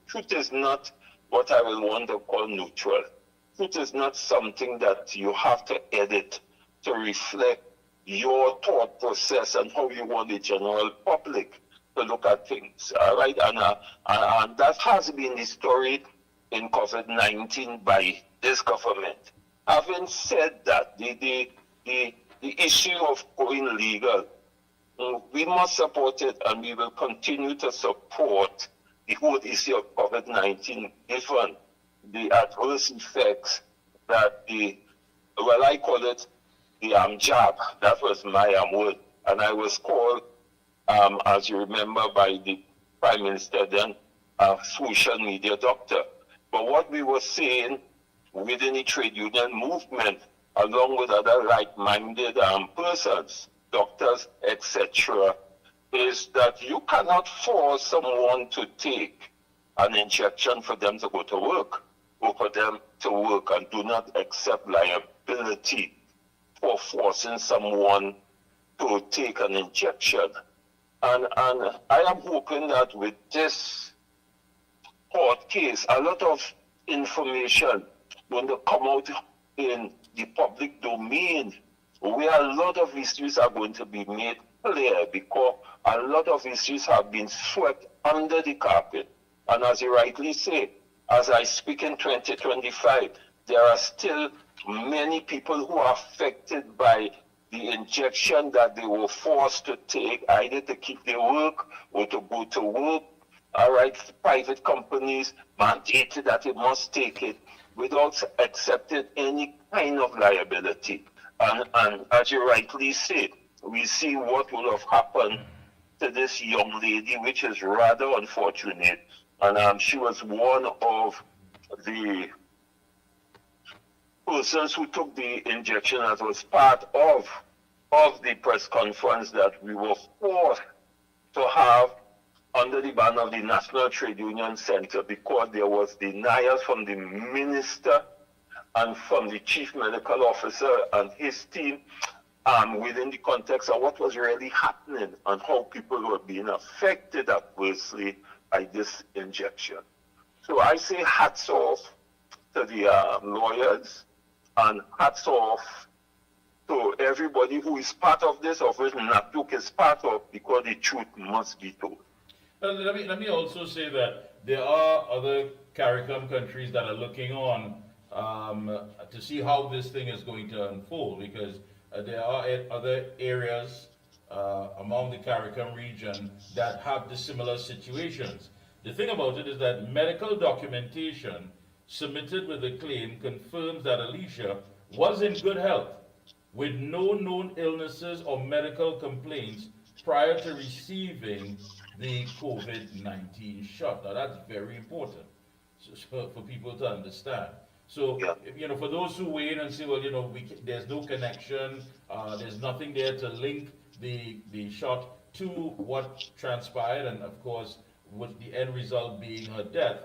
Truth is not what I will want to call neutral. Truth is not something that you have to edit to reflect your thought process and how you want the general public to look at things. All right, and that has been the story in COVID-19 by this government. Having said that, the issue of going legal, we must support it, and we will continue to support the whole issue of COVID-19, given the adverse effects that I call it the jab. That was my word. And I was called, as you remember, by the Prime Minister then, a social media doctor. But what we were saying within the trade union movement, along with other like-minded persons, doctors, etc., is that you cannot force someone to take an injection for them to go to work or for them to work, and do not accept liability for forcing someone to take an injection. And I am hoping that with this court case, a lot of information going to come out in the public domain, where a lot of issues are going to be made clear, because a lot of issues have been swept under the carpet. And as you rightly say, as I speak in 2025, there are still many people who are affected by the injection that they were forced to take, either to keep their work or to go to work. All right, private companies mandated that they must take it without accepting any kind of liability. And as you rightly say, we see what will have happened to this young lady, which is rather unfortunate. And she was one of the persons who took the injection, as was part of the press conference that we were forced to have under the banner of the National Trade Union Center, because there was denial from the minister and from the chief medical officer and his team within the context of what was really happening and how people were being affected adversely by this injection. So I say hats off to the lawyers, and hats off to everybody who is part of this, of which NATUC is part of, because the truth must be told. Let me also say that there are other CARICOM countries that are looking on to see how this thing is going to unfold, because there are other areas among the CARICOM region that have the similar situations. The thing about it is that medical documentation submitted with the claim confirms that Alicia was in good health with no known illnesses or medical complaints prior to receiving the COVID-19 shot. Now that's very important for people to understand. So, you know, for those who wait and say, well, you know, there's no connection, there's nothing there to link the shot to what transpired, and of course, with the end result being her death.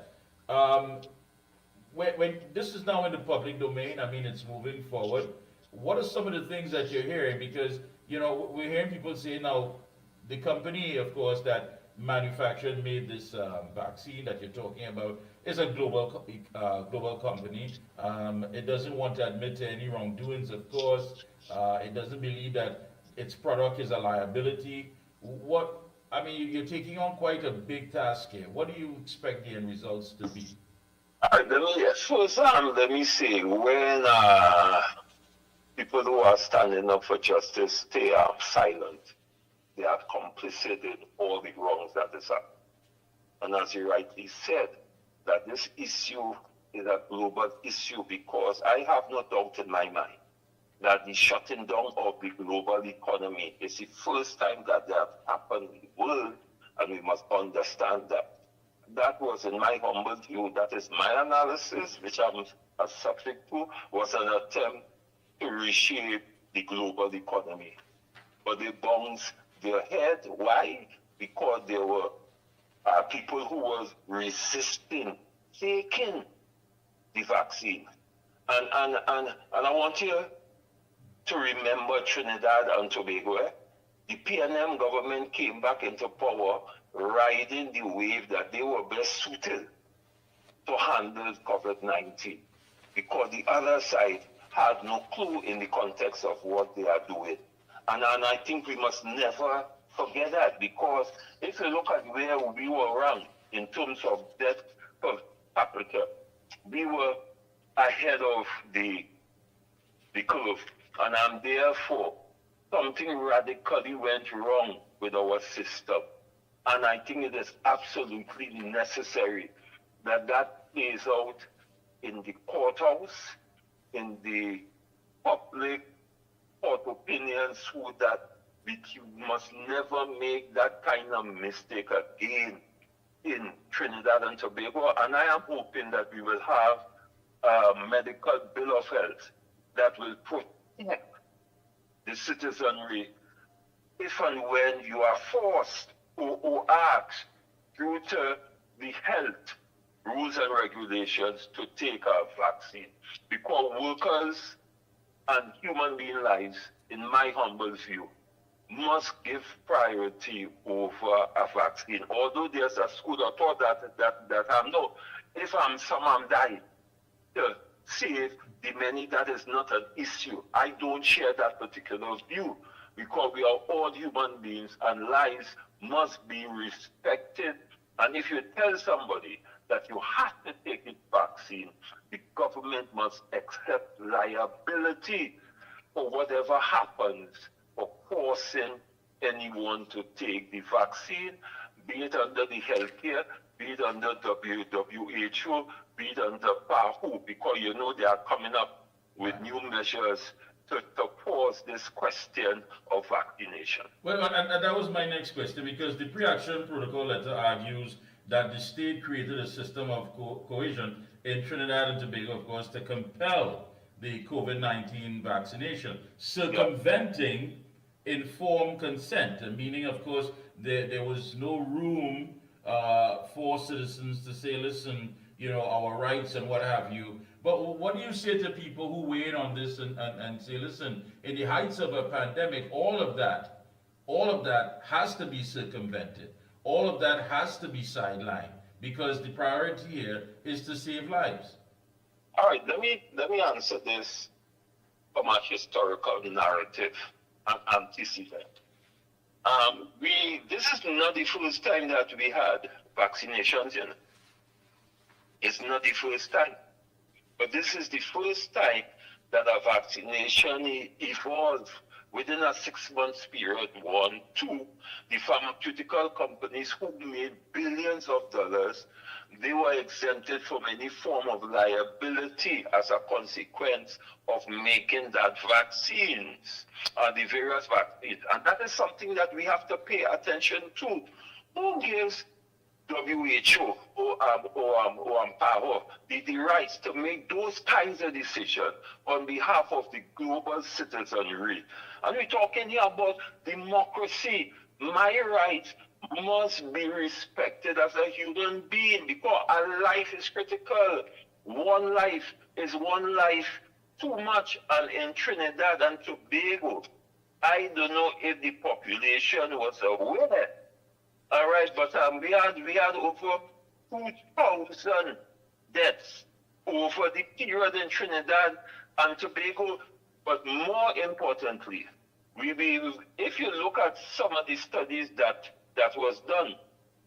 When this is now in the public domain, I mean, it's moving forward. What are some of the things that you're hearing? Because, you know, we're hearing people say now, the company, of course, that manufactured and made this vaccine that you're talking about is a global company. It doesn't want to admit to any wrongdoings, of course. It doesn't believe that its product is a liability. I mean, you're taking on quite a big task here. What do you expect the end results to be? First, let me say, when people who are standing up for justice stay silent, they are complicit in all the wrongs that is happening. And as you rightly said, that this issue is a global issue, because I have no doubt in my mind that the shutting down of the global economy is the first time that happened in the world, and we must understand that. That was, in my humble view, that is my analysis, which I'm subject to, was an attempt to reshape the global economy. But they bounced their head. Why? Because there were people who was resisting taking the vaccine. And I want you to remember Trinidad and Tobago. The PNM government came back into power riding the wave that they were best suited to handle COVID-19 because the other side had no clue in the context of what they are doing. And I think we must never forget that because if you look at where we were ranked in terms of death per capita, we were ahead of the curve. And therefore, something radically went wrong with our system. And I think it is absolutely necessary that that plays out in the courthouse, in the public court opinions, so that we must never make that kind of mistake again in Trinidad and Tobago. And I am hoping that we will have a medical bill of health that will protect the citizenry if and when you are forced or asked due to the health rules and regulations to take a vaccine. Because workers and human being lives, in my humble view, must give priority over a vaccine. Although there's a school of thought that I'm no, if I'm dying to save the many, that is not an issue. I don't share that particular view because we are all human beings and lives must be respected. And if you tell somebody that you have to take the vaccine, the government must accept liability for whatever happens for forcing anyone to take the vaccine, be it under the healthcare, be it under WHO, be it under PAHO, because you know they are coming up with new measures to pause this question of vaccination. Well, and that was my next question, because the pre-action protocol letter argues that the state created a system of cohesion in Trinidad and Tobago, of course, to compel the COVID-19 vaccination, circumventing informed consent, meaning, of course, there was no room for citizens to say, listen, you know, our rights and what have you. But what do you say to people who weigh in on this and say, listen, in the heights of a pandemic, all of that has to be circumvented. All of that has to be sidelined because the priority here is to save lives. All right, let me answer this from a historical narrative and antecedent. This is not the first time that we had vaccinations, you know. It's not the first time. But this is the first time that a vaccination evolved within a 6 months period. One, two, the pharmaceutical companies who made billions of dollars, they were exempted from any form of liability as a consequence of making that vaccines, the various vaccines. And that is something that we have to pay attention to. Who gives WHO or PAHO the rights to make those kinds of decisions on behalf of the global citizenry? And we're talking here about democracy. My rights must be respected as a human being because a life is critical. One life is one life too much. And in Trinidad and Tobago, I don't know if the population was aware. All right, but we had over 2,000 deaths over the period in Trinidad and Tobago. But more importantly, if you look at some of the studies that was done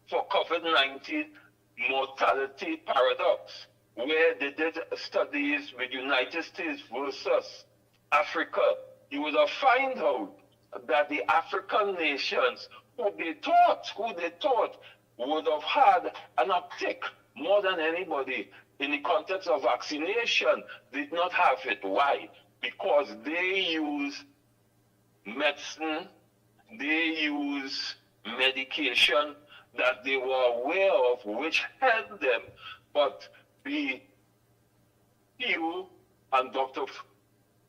for COVID-19 mortality paradox, where they did studies with United States versus Africa, you would have found out that the African nations who they thought would have had an uptick more than anybody in the context of vaccination did not have it. Why? Because they use medicine, they use medication that they were aware of, which helped them, but the EU and Dr.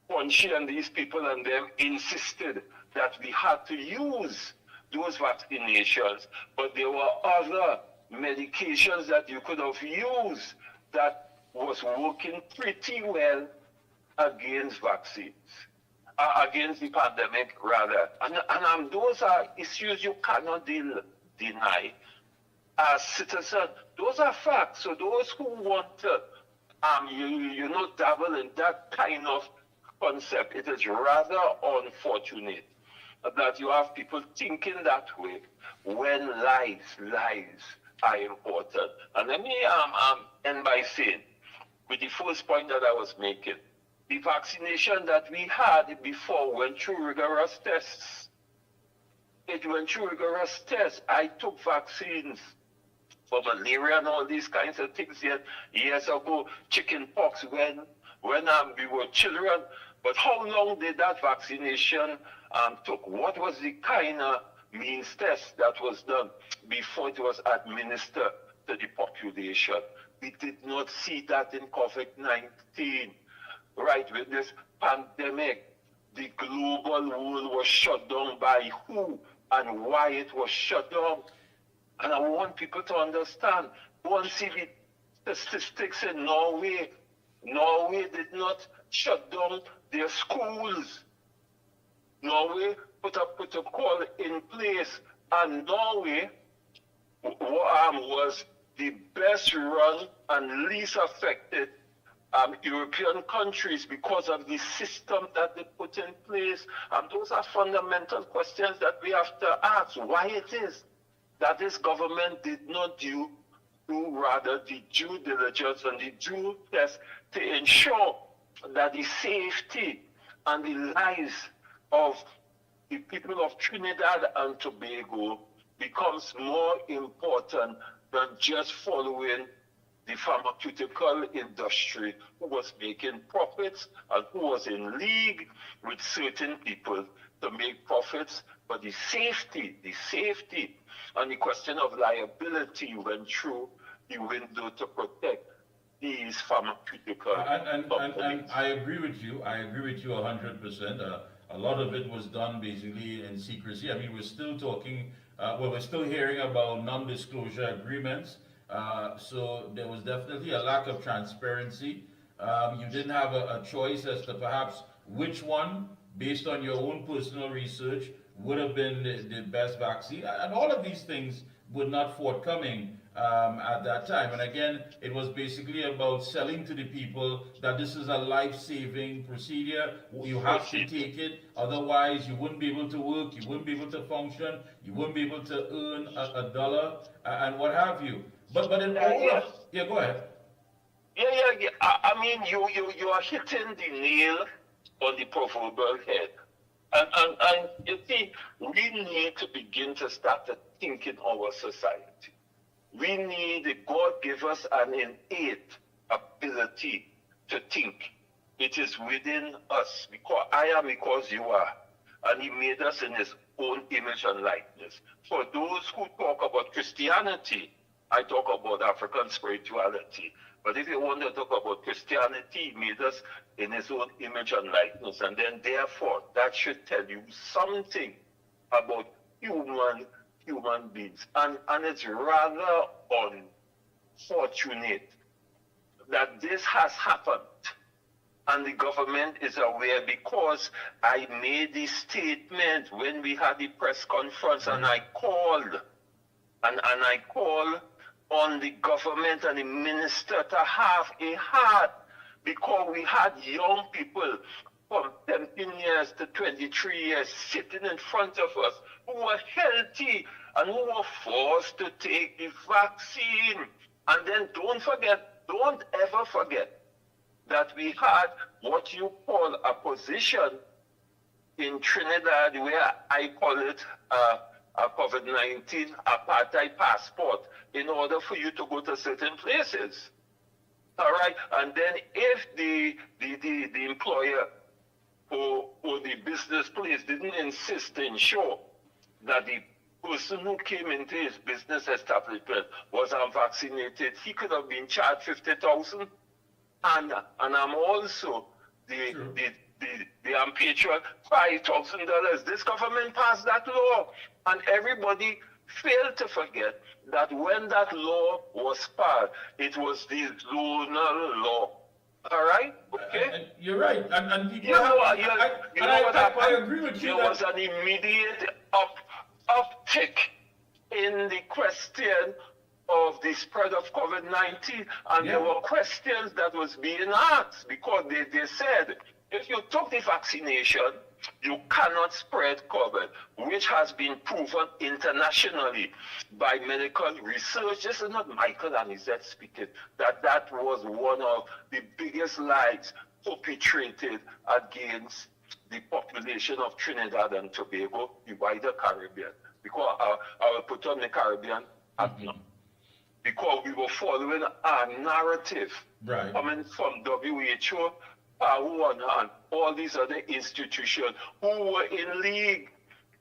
Ponchi and these people and them insisted that we had to use those vaccinations, but there were other medications that you could have used that was working pretty well against vaccines, against the pandemic rather. And those are issues you cannot deny as citizens Those are facts. So those who want to, dabble in that kind of concept, it is rather unfortunate that you have people thinking that way when lies are important. And let me end by saying, with the first point that I was making, the vaccination that we had before went through rigorous tests. It went through rigorous tests. I took vaccines for malaria and all these kinds of things years ago, chicken pox when we were children. But how long did that vaccination took? What was the kind of means test that was done before it was administered to the population? We did not see that in COVID-19. Right, with this pandemic, the global world was shut down by who and why it was shut down. And I want people to understand, go and see the statistics in Norway. Norway did not shut down their schools. Norway put a protocol in place, and Norway was the best run and least affected European countries because of the system that they put in place. And those are fundamental questions that we have to ask. Why it is that this government did not do rather the due diligence and the due test to ensure that the safety and the lives of the people of Trinidad and Tobago becomes more important than just following the pharmaceutical industry, who was making profits and who was in league with certain people to make profits. But the safety and the question of liability went through the window to protect these pharmaceutical companies. And I agree with you. I agree with you 100%. A lot of it was done basically in secrecy. I mean, we're still talking, we're still hearing about non-disclosure agreements. So there was definitely a lack of transparency. You didn't have a choice as to perhaps which one, based on your own personal research, would have been the best vaccine. And all of these things were not forthcoming at that time. And again, it was basically about selling to the people that this is a life-saving procedure. You have to take it, otherwise you wouldn't be able to work, you wouldn't be able to function, you wouldn't be able to earn a dollar, and what have you. But in all of, yeah, go ahead. Yeah. I mean, you are hitting the nail on the proverbial head. And you see, we need to begin to start to think in our society. We need, God give us an innate ability to think. It is within us, because I am because you are. And he made us in his own image and likeness. For those who talk about Christianity, I talk about African spirituality. But if you want to talk about Christianity, he made us in his own image and likeness. And then therefore, that should tell you something about human beings. And it's rather unfortunate that this has happened. And the government is aware, because I made the statement when we had the press conference, and I called on the government and the minister to have a heart, because we had young people from 17 years to 23 years sitting in front of us who were healthy and who were forced to take the vaccine. And then don't ever forget that we had what you call a position in Trinidad, where I call it a COVID-19 apartheid passport, in order for you to go to certain places. All right, and then if the employer or the business place didn't insist to ensure that the person who came into his business establishment was unvaccinated, he could have been charged 50,000. And I'm also the patriot, $5,000. This government passed that law, and everybody failed to forget that when that law was passed, it was the zonal law. All right? Okay? And you're right. And you know what happened? I agree with you. There was an immediate uptick in the question of the spread of COVID-19, and there Yeah. were questions that was being asked because they said, if you took the vaccination, you cannot spread COVID, which has been proven internationally by medical research. This is not Michael and Izette speaking, that was one of the biggest lies perpetrated against the population of Trinidad and Tobago, the wider Caribbean, because I will put on the Caribbean at none. Because we were following a narrative Right. coming from WHO, PAHO, and all these other institutions who were in league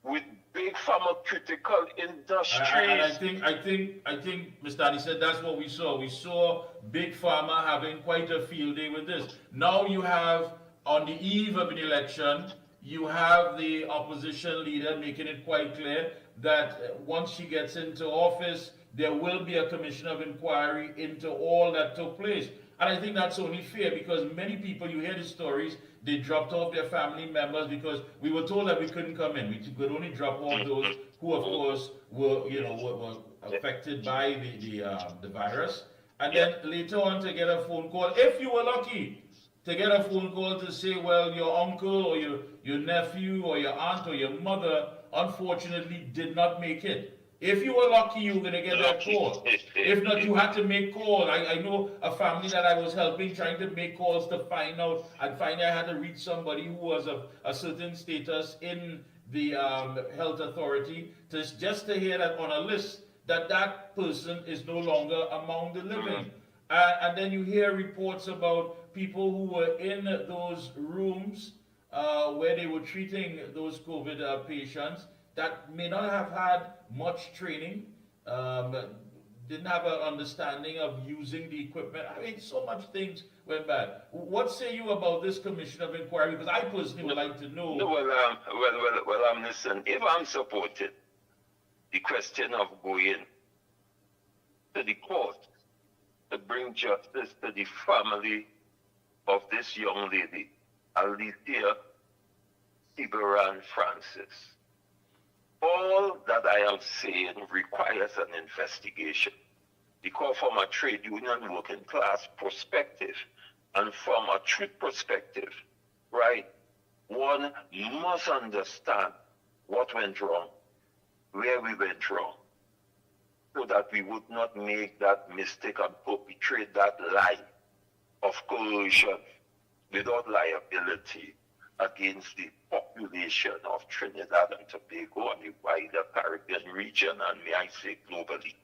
with big pharmaceutical And industries. I think, Mr. Andy said that's what we saw. We saw Big Pharma having quite a field day with this. Now you have, on the eve of an election, you have the opposition leader making it quite clear that once she gets into office, there will be a commission of inquiry into all that took place. And I think that's only fair because many people, you hear the stories, they dropped off their family members because we were told that we couldn't come in. We could only drop off those who, of course, were affected by the virus. And then later on to get a phone call, if you were lucky, to get a phone call to say, well, your uncle or your nephew or your aunt or your mother unfortunately did not make it. If you were lucky, you were going to get that call. If not, you had to make calls. I know a family that I was helping trying to make calls to find out, and finally I had to reach somebody who was of a certain status in the health authority just to hear that on a list that person is no longer among the living. And then you hear reports about people who were in those rooms where they were treating those COVID patients that may not have had much training, didn't have an understanding of using the equipment. I mean, so much things went bad. What say you about this commission of inquiry? Because I personally would like to know. No, listen, if I'm supporting the question of going to the court to bring justice to the family of this young lady, Alicia Tiberan Francis, all that I am saying requires an investigation. Because from a trade union working class perspective and from a truth perspective, right, one must understand what went wrong, where we went wrong, so that we would not make that mistake and perpetrate that lie of coercion without liability against the population of Trinidad and Tobago and the wider Caribbean region, and may I say globally.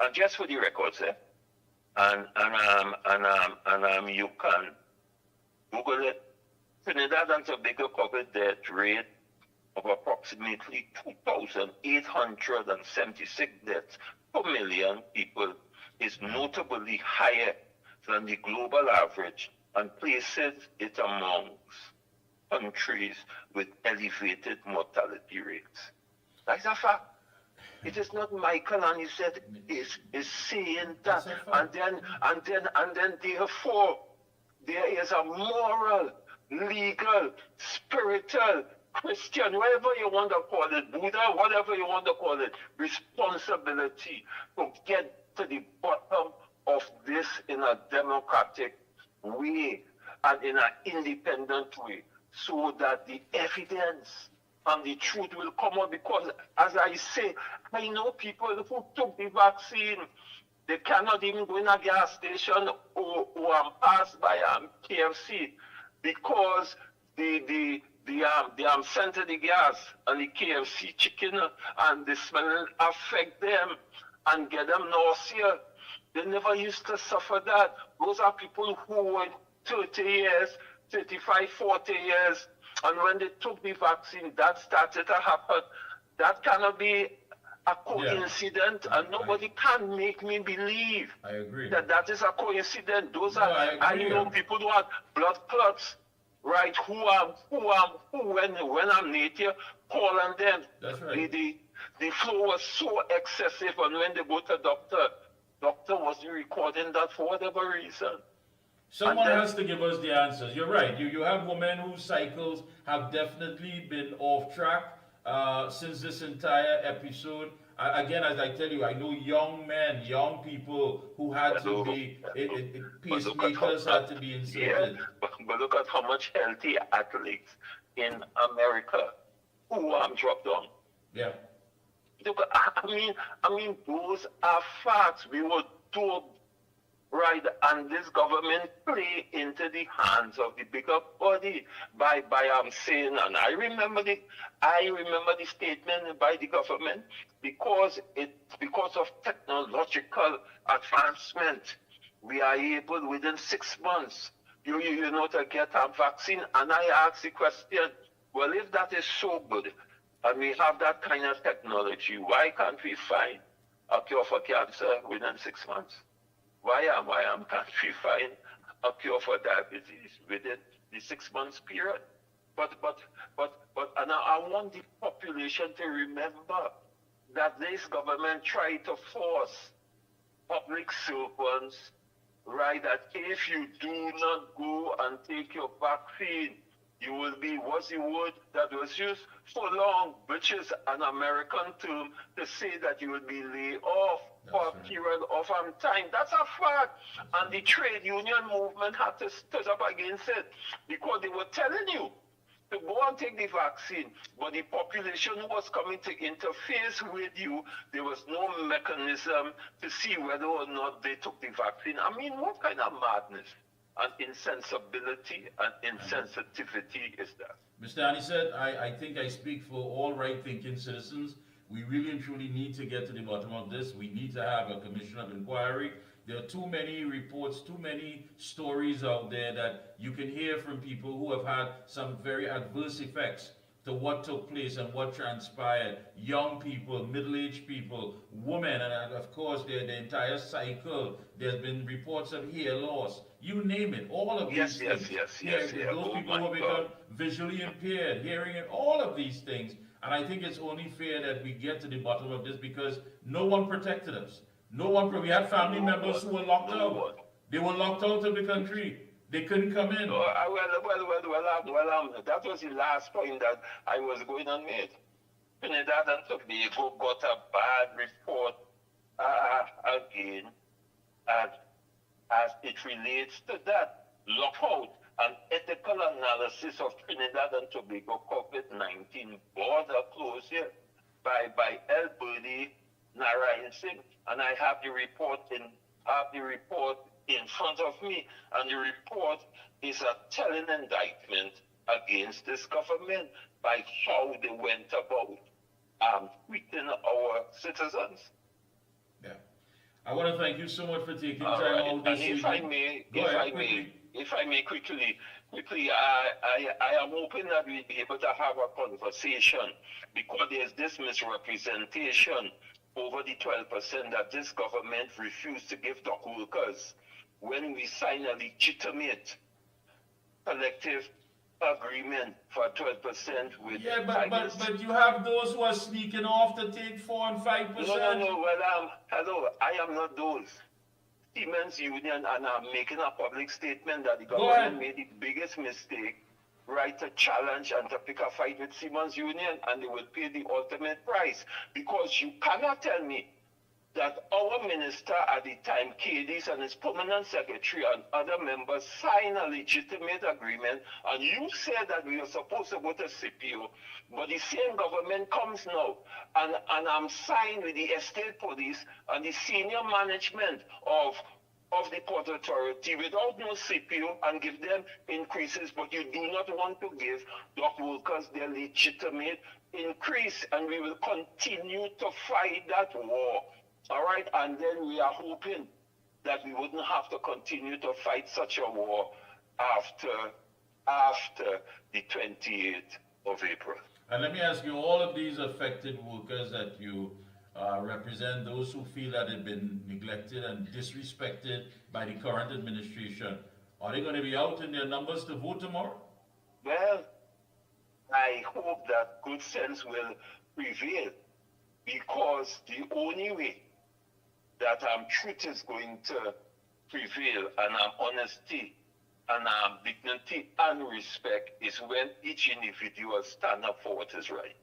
And just for the records, you can Google it. Trinidad and Tobago COVID death rate of approximately 2,876 deaths per million people is notably higher than the global average and places it amongst countries with elevated mortality rates. That's a fact. It is not Michael and he said is saying that, and then therefore there is a moral, legal, spiritual, Christian, whatever you want to call it, Buddha, whatever you want to call it, responsibility to get to the bottom of this in a democratic way and in an independent way, so that the evidence and the truth will come out. Because as I say, I know people who took the vaccine, they cannot even go in a gas station or pass by KFC because the scent of the gas and the KFC chicken and the smell affect them and get them nausea. They never used to suffer that. Those are people who were 30 years, 35, 40 years, and when they took the vaccine, that started to happen. That cannot be a coincidence, and nobody can make me believe that is a coincidence. Those are, I know people who have blood clots, right? Who when I'm native, calling them. That's right. The flow was so excessive, and when they go to doctor wasn't recording that for whatever reason. Someone has to give us the answers. You're right. You have women whose cycles have definitely been off track since this entire episode. again, as I tell you, I know young men, young people who had to Hello. be, But look at how, pacemakers had to be yeah, inserted. but look at how much healthy athletes in America who dropped down. Yeah. Look, I mean, those are facts. We were told, right, and this government play into the hands of the bigger body by saying, and I remember the statement by the government because of technological advancement, we are able within 6 months, to get a vaccine. And I ask the question, well, if that is so good, and we have that kind of technology, why can't we find a cure for cancer within 6 months? Why can't we find a cure for diabetes within the 6 months period? And I want the population to remember that this government tried to force public servants, right, that if you do not go and take your vaccine, you will be, what's the word that was used for long, which is an American term to say that you will be laid off for a period of time. That's a fact. And the trade union movement had to stand up against it because they were telling you to go and take the vaccine, but the population who was coming to interface with you, there was no mechanism to see whether or not they took the vaccine. I mean, what kind of madness and insensibility and insensitivity is that? Mr. Annie said, I think I speak for all right-thinking citizens. We really and truly need to get to the bottom of this. We need to have a commission of inquiry. There are too many reports, too many stories out there that you can hear from people who have had some very adverse effects to what took place and what transpired. Young people, middle-aged people, women, and of course the entire cycle. There's been reports of hair loss. You name it, all of these things. Yes. Those Oh people my who have God. become visually impaired, hearing it, all of these things. And I think it's only fair that we get to the bottom of this because no one protected us. No one, we had family members who were locked out. They were locked out of the country. They couldn't come in. That was the last point that I was going to make. Trinidad and Tobago got a bad report again as it relates to that lockout and ethical analysis of Trinidad and Tobago COVID-19 border closure by El Budi Narayan Singh, and I have the report in front of me, and the report is a telling indictment against this government by how they went about treating our citizens. Yeah. I want to thank you so much for taking time out this evening. If I may quickly, I am hoping that we'll be able to have a conversation because there's this misrepresentation over the 12% that this government refused to give dock workers when we sign a legitimate collective agreement for 12% with but you have those who are sneaking off to take 4 and 5%. No. Well, hello, I am not those. Siemens Union, and I'm making a public statement that the government made the biggest mistake, right, to challenge and to pick a fight with Siemens Union, and they will pay the ultimate price. Because you cannot tell me that our minister at the time, Cadiz, and his permanent secretary and other members signed a legitimate agreement, and you said that we were supposed to go to CPO, but the same government comes now, and I'm signed with the estate police and the senior management of the Port Authority without no CPO and give them increases, but you do not want to give dock workers their legitimate increase, and we will continue to fight that war. All right, and then we are hoping that we wouldn't have to continue to fight such a war after the 28th of April. And let me ask you, all of these affected workers that you represent, those who feel that they've been neglected and disrespected by the current administration, are they going to be out in their numbers to vote tomorrow? Well, I hope that good sense will prevail, because the only way that truth is going to prevail, and honesty and dignity and respect, is when each individual stand up for what is right.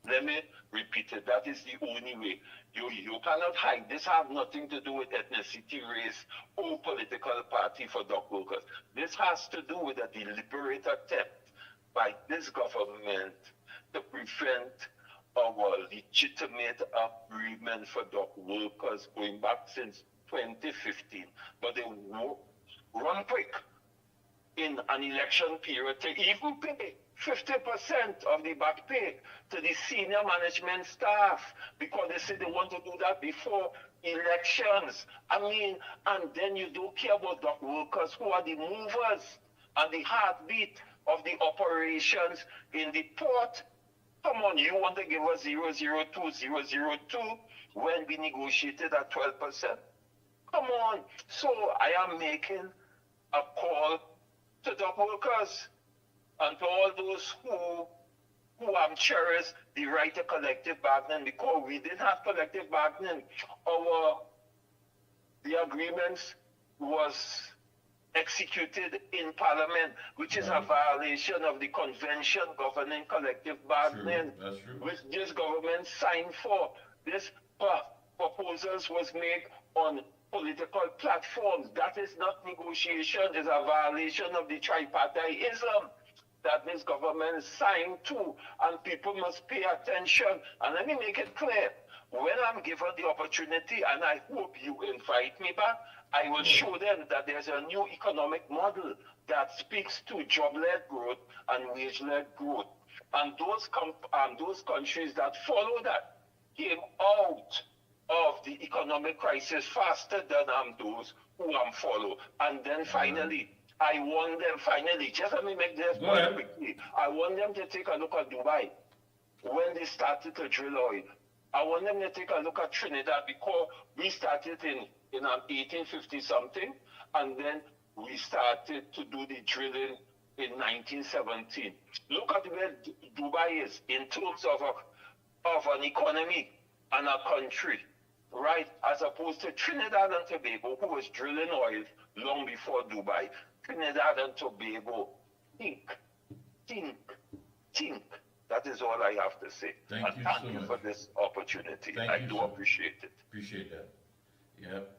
Let me repeat it. That is the only way. You cannot hide. This has nothing to do with ethnicity, race, or political party for dock workers. This has to do with a deliberate attempt by this government to prevent our legitimate agreement for dock workers going back since 2015. But they run quick in an election period to even pay 50% of the back pay to the senior management staff because they say they want to do that before elections. I mean, and then you don't care about the workers who are the movers and the heartbeat of the operations in the port. Come on, you want to give us 002 when we negotiated at 12%? Come on. So I am making a call to dock workers and to all those who cherish the right to collective bargaining, because we didn't have collective bargaining. The agreements was executed in Parliament, which is a violation of the convention governing collective bargaining, which this government signed for. This proposals was made on political platforms. That is not negotiation. It's a violation of the tripartitism that this government signed to, and people must pay attention. And let me make it clear, when I'm given the opportunity, and I hope you invite me back, I will show them that there's a new economic model that speaks to job-led growth and wage-led growth. And those countries that follow that came out of the economic crisis faster than those who follow. And then finally, I want them, just let me make this point quickly. I want them to take a look at Dubai when they started to drill oil. I want them to take a look at Trinidad because we started in 1850 something, and then we started to do the drilling in 1917. Look at where Dubai is in terms of an economy and a country, right? As opposed to Trinidad and Tobago, who was drilling oil long before Dubai. Trinidad and Tobago, think. That is all I have to say. Thank you for this opportunity. I do appreciate it. Appreciate that. Yep.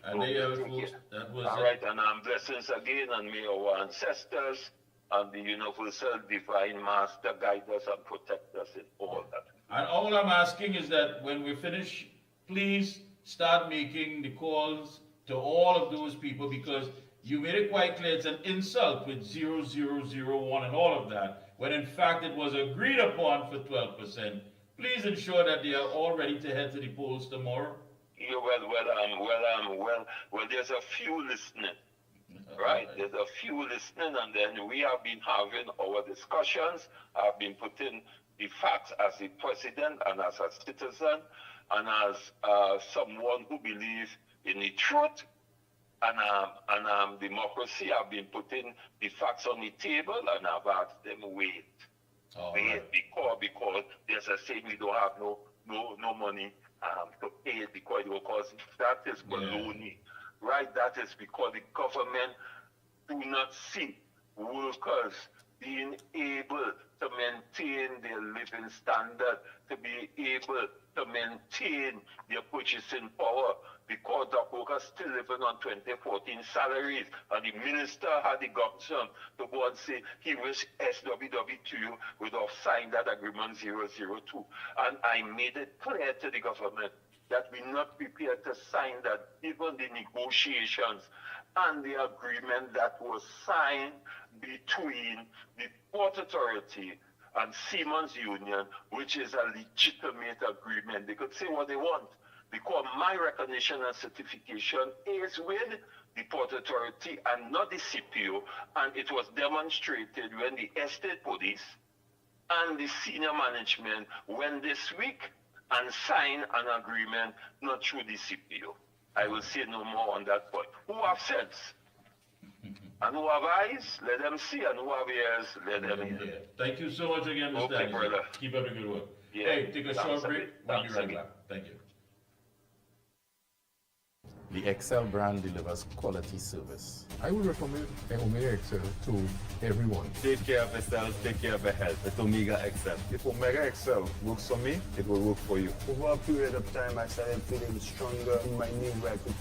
And they that was all right, and blessings again, and may our ancestors and the universal divine master guide us and protect us in all that. And all I'm asking is that when we finish, please start making the calls to all of those people, because you made it quite clear it's an insult with 0001 and all of that, when in fact it was agreed upon for 12%. Please ensure that they are all ready to head to the polls tomorrow. Yeah, well, there's a few listening, right? There's a few listening, and then we have been having our discussions. I've been putting the facts as a president and as a citizen and as someone who believes in the truth and democracy. I've been putting the facts on the table, and I've asked them wait, because there's a saying we don't have no money to pay it because that is baloney, right? That is because the government do not see workers being able to maintain their living standard, to be able to maintain their purchasing power, because the workers still living on 2014 salaries, and the minister had the gumption to go and say he wish SWW would have signed that agreement 002. And I made it clear to the government that we're not prepared to sign that, given the negotiations and the agreement that was signed between the Port Authority and Siemens Union, which is a legitimate agreement. They could say what they want, because my recognition and certification is with the Port Authority and not the CPO, and it was demonstrated when the estate police and the senior management went this week and signed an agreement not through the CPO. I will say no more on that point. Who have sense? And who have eyes, let them see, and who have ears, let them hear. Thank you so much again, Mr. Okay, brother. Keep up the good work. Yeah. Hey, take a short break. We'll be right back. Thank you. The Excel brand delivers quality service. I would recommend Omega Excel to everyone. Take care of yourself, take care of your health. It's Omega Excel. If Omega Excel works for me, it will work for you. Over a period of time, I started feeling stronger in my knee where I could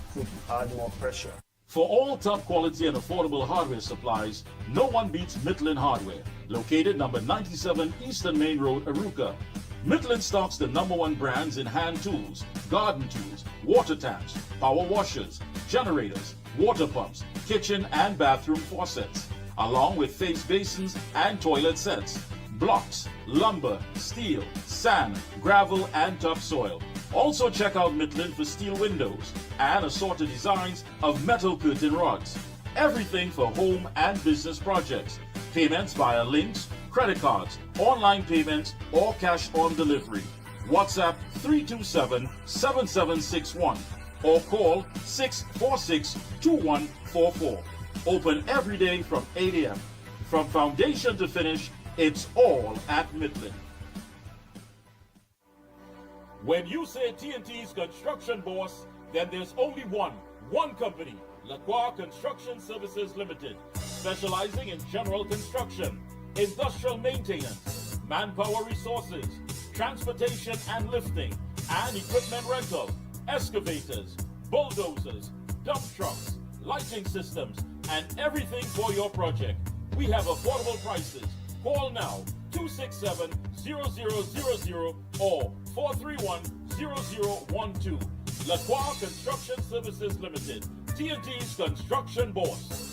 add more pressure. For all top quality and affordable hardware supplies, no one beats Midland Hardware, located number 97 Eastern Main Road, Arouca. Midland stocks the #1 brands in hand tools, garden tools, water taps, power washers, generators, water pumps, kitchen and bathroom faucets, along with face basins and toilet sets, blocks, lumber, steel, sand, gravel and topsoil. Also check out Midland for steel windows and assorted designs of metal curtain rods. Everything for home and business projects. Payments via links, credit cards, online payments, or cash on delivery. WhatsApp 327-7761 or call 646-2144. Open every day from 8 a.m. From foundation to finish, it's all at Midland. When you say TNT's construction boss, then there's only one company, Lacroix Construction Services Limited, specializing in general construction, industrial maintenance, manpower resources, transportation and lifting, and equipment rental, excavators, bulldozers, dump trucks, lighting systems, and everything for your project. We have affordable prices. Call now 267-0000 or 431-0012. Lacroix Construction Services Limited, TNT's construction boss.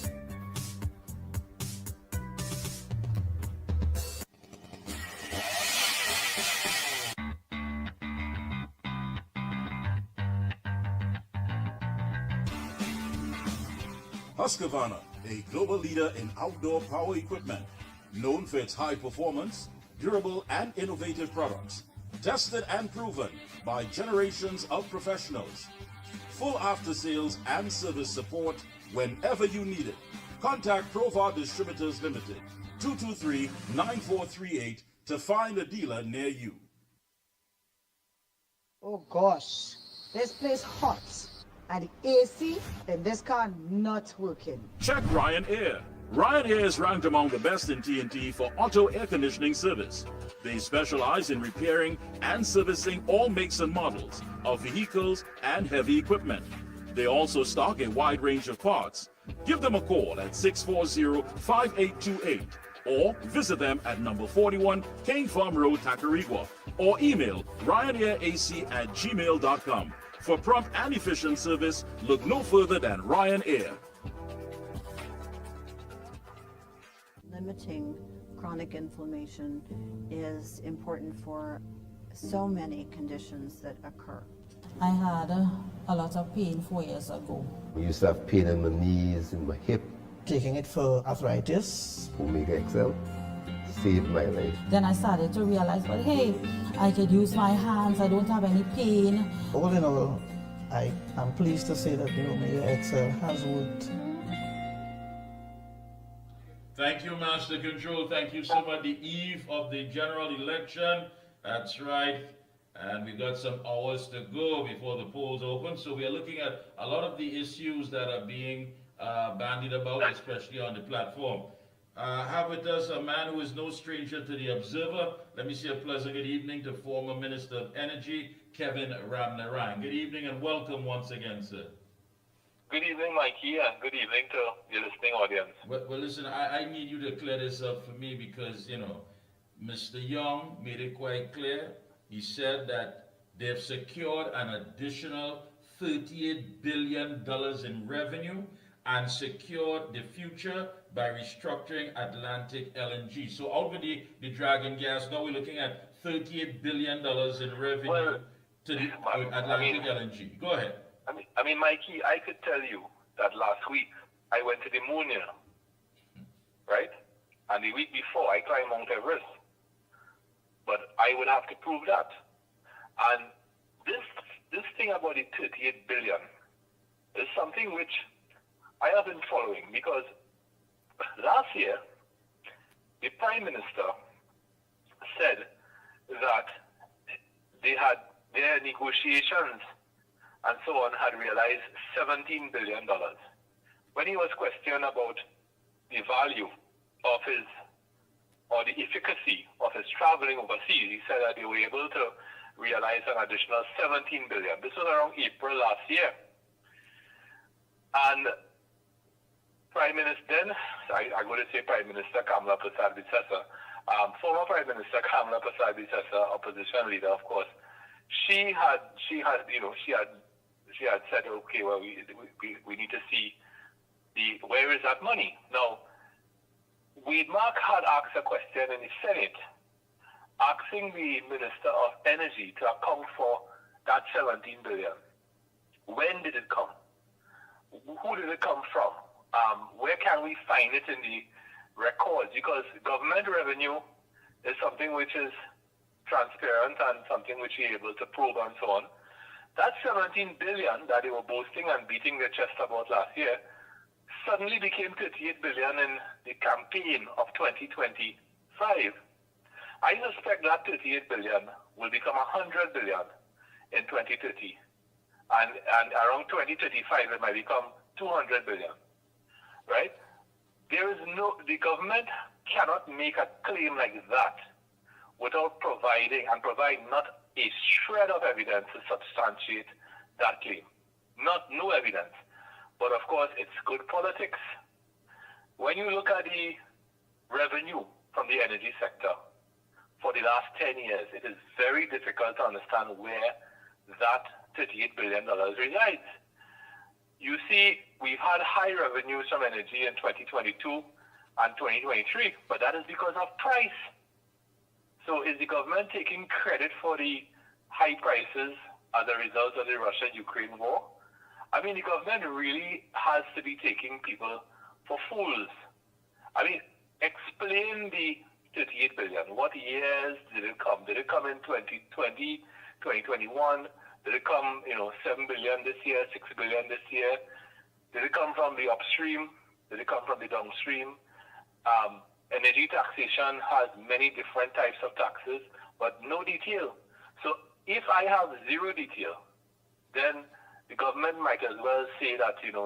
Husqvarna, a global leader in outdoor power equipment, known for its high performance, durable and innovative products, tested and proven by generations of professionals. Full after sales and service support whenever you need it. Contact Provar Distributors Limited, 223-9438 to find a dealer near you. Oh gosh, this place hot. And the AC in this car not working. Check Ryan Air. Ryan Air is ranked among the best in TNT for auto air conditioning service. They specialize in repairing and servicing all makes and models of vehicles and heavy equipment. They also stock a wide range of parts. Give them a call at 640-5828 or visit them at number 41 King Farm Road, Tacarigua, or email ryanairac@gmail.com. For prompt and efficient service, look no further than Ryan Air. Limiting chronic inflammation is important for so many conditions that occur. I had a lot of pain 4 years ago. I used to have pain in my knees and my hip. Taking it for arthritis. Omega Excel saved my life. Then I started to realize, well, hey, I could use my hands, I don't have any pain. All in all, I am pleased to say that the Omega Excel has worked. Thank you, Master Control. Thank you so much. The eve of the general election. That's right. And we've got some hours to go before the polls open. So we are looking at a lot of the issues that are being bandied about, especially on the platform. Have with us a man who is no stranger to the Observer. Let me say a pleasant good evening to former Minister of Energy, Kevin Ramnarang. Good evening and welcome once again, sir. Good evening, Mikey, and good evening to your listening audience. Well listen, I need you to clear this up for me because, you know, Mr. Young made it quite clear. He said that they've secured an additional $38 billion in revenue and secured the future by restructuring Atlantic LNG. So out of the Dragon Gas, now we're looking at $38 billion in revenue to the Atlantic LNG. Go ahead. I mean, Mikey, I could tell you that last week I went to the moon, you know, right? And the week before I climbed Mount Everest. But I would have to prove that. And this thing about the 38 billion is something which I have been following because last year the Prime Minister said that they had their negotiations and so on had realized $17 billion. When he was questioned about the value of his, or the efficacy of his traveling overseas, he said that they were able to realize an additional $17 billion. This was around April last year. And Prime Minister then, I'm going to say Prime Minister Kamala Persad-Bissessar, former Prime Minister Kamala Persad-Bissessar, opposition leader, of course, she had said, okay, well, we need to see where is that money. Now, Mark had asked a question in the Senate, asking the Minister of Energy to account for that $17 billion. When did it come? Who did it come from? Where can we find it in the records? Because government revenue is something which is transparent and something which you're able to prove and so on. That $17 billion that they were boasting and beating their chest about last year suddenly became $38 billion in the campaign of 2025. I suspect that $38 billion will become $100 billion in 2030. And around 2035, it might become $200 billion. Right? The government cannot make a claim like that without provide not a shred of evidence to substantiate that claim. No evidence. But of course, it's good politics. When you look at the revenue from the energy sector for the last 10 years, it is very difficult to understand where that $38 billion resides. You see, we've had high revenues from energy in 2022 and 2023, but that is because of price. So is the government taking credit for the high prices as a result of the Russia-Ukraine war? I mean, the government really has to be taking people for fools. I mean, explain the $38 billion. What years did it come? Did it come in 2020, 2021? Did it come, $7 billion this year, $6 billion this year? Did it come from the upstream? Did it come from the downstream? Energy taxation has many different types of taxes, but no detail. So if I have zero detail, then the government might as well say that, they're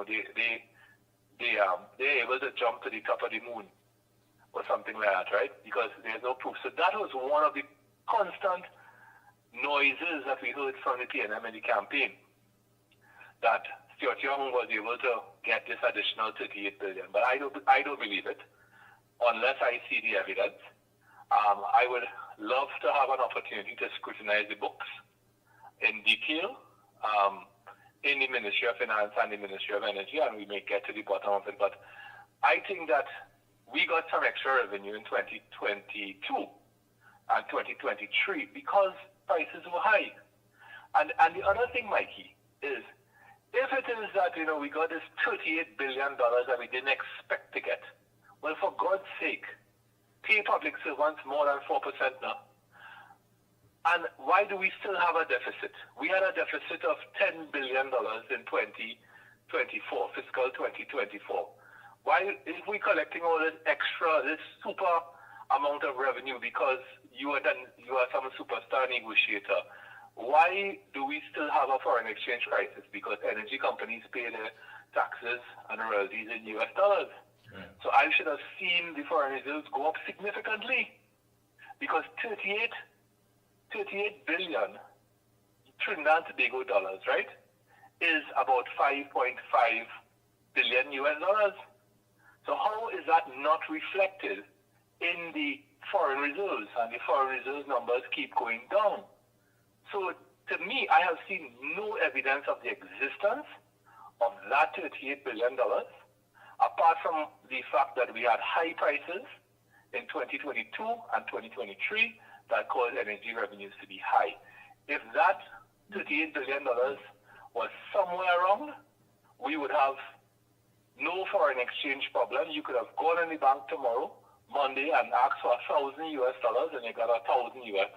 able to jump to the top of the moon or something like that, right? Because there's no proof. So that was one of the constant noises that we heard from the PNM in the campaign, that Stuart Young was able to get this additional $38 billion. But I don't believe it unless I see the evidence. I would love to have an opportunity to scrutinize the books in detail in the Ministry of Finance and the Ministry of Energy, and we may get to the bottom of it. But I think that we got some extra revenue in 2022 and 2023 because prices were high. And the other thing, Mikey, is if it is that, we got this $38 billion that we didn't expect to get, well, for God's sake, pay public servants more than 4% now. And why do we still have a deficit? We had a deficit of $10 billion in 2024, fiscal 2024. Why, if we're collecting all this extra, this super amount of revenue because you are some superstar negotiator, why do we still have a foreign exchange crisis? Because energy companies pay their taxes and royalties in US dollars. Right. So I should have seen the foreign reserves go up significantly, because 38 billion Trinidad and Tobago dollars, right, is about 5.5 billion US dollars. So how is that not reflected in the foreign reserves? And the foreign reserves numbers keep going down. So to me, I have seen no evidence of the existence of that $38 billion, apart from the fact that we had high prices in 2022 and 2023 that caused energy revenues to be high. If that $38 billion was somewhere around, we would have no foreign exchange problem. You could have gone in the bank tomorrow, Monday, and asked for $1,000 US, and you got $1,000 US.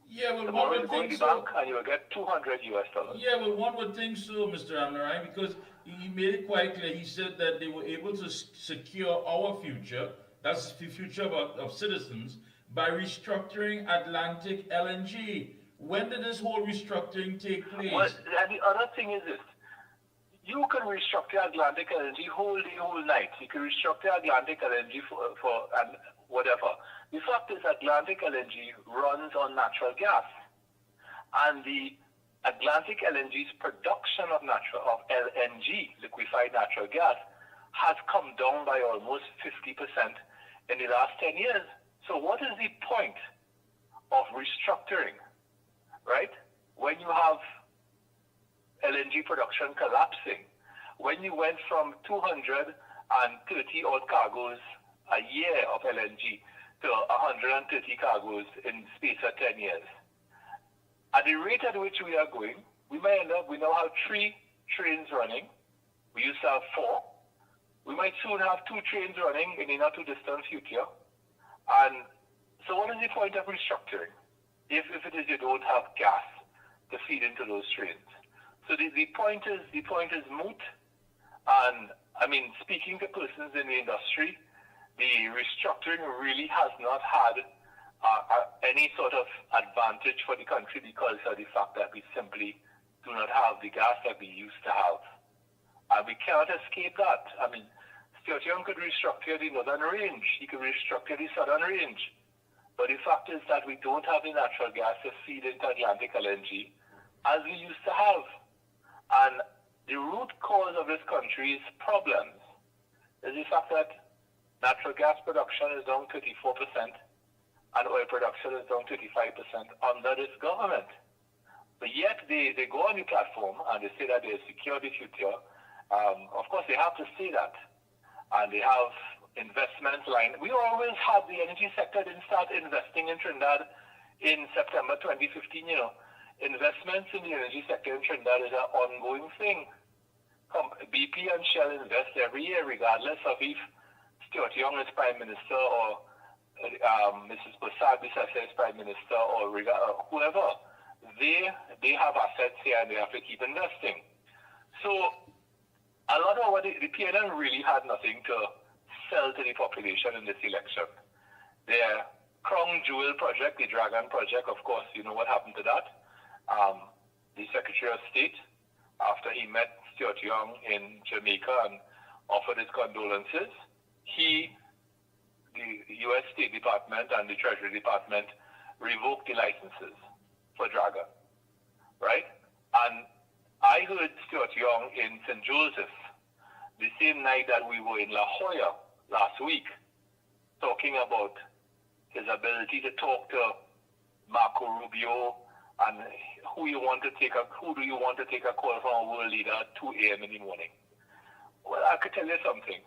Yeah, well, tomorrow one you would go in think the so. bank and you will get $200 US. Yeah, well, one would think so, Mr. Amnarai, because he made it quite clear. He said that they were able to secure our future, that's the future of citizens, by restructuring Atlantic LNG, when did this whole restructuring take place? Well, and the other thing is this. You can restructure Atlantic LNG whole day, whole night. You can restructure Atlantic LNG for and whatever. The fact is Atlantic LNG runs on natural gas. And the Atlantic LNG's production of LNG, liquefied natural gas, has come down by almost 50% in the last 10 years. So what is the point of restructuring, right? When you have LNG production collapsing, when you went from 230 odd cargoes a year of LNG to 130 cargoes in space of 10 years. At the rate at which we are going, we now have 3 trains running. We used to have 4. We might soon have 2 trains running in the not too distant future. And so what is the point of restructuring if it is you don't have gas to feed into those trains? So the point is moot. And I mean, speaking to persons in the industry, the restructuring really has not had any sort of advantage for the country because of the fact that we simply do not have the gas that we used to have. And we cannot escape that. I mean, Stuart Young could restructure the northern range. He could restructure the southern range. But the fact is that we don't have the natural gas to feed into Atlantic LNG as we used to have. And the root cause of this country's problems is the fact that natural gas production is down 34% and oil production is down 35% under this government. But yet they go on the platform and they say that they secure the future. Of course, they have to say that. And they have investments line. We always have the energy sector didn't start investing in Trinidad in September 2015, you know. Investments in the energy sector in Trinidad is an ongoing thing. BP and Shell invest every year, regardless of if Stuart Young is Prime Minister or Mrs. Bassad is Prime Minister or whoever. They have assets here and they have to keep investing. So a lot of what the PNM really had nothing to sell to the population in this election. Their crown jewel project, the Dragon project, of course, you know what happened to that. The Secretary of State, after he met Stuart Young in Jamaica and offered his condolences, the U.S. State Department and the Treasury Department revoked the licenses for Dragon, right? And I heard Stuart Young in St. Joseph the same night that we were in La Jolla last week, talking about his ability to talk to Marco Rubio and who do you want to take a call from a world leader at 2 a.m. in the morning. Well, I could tell you something.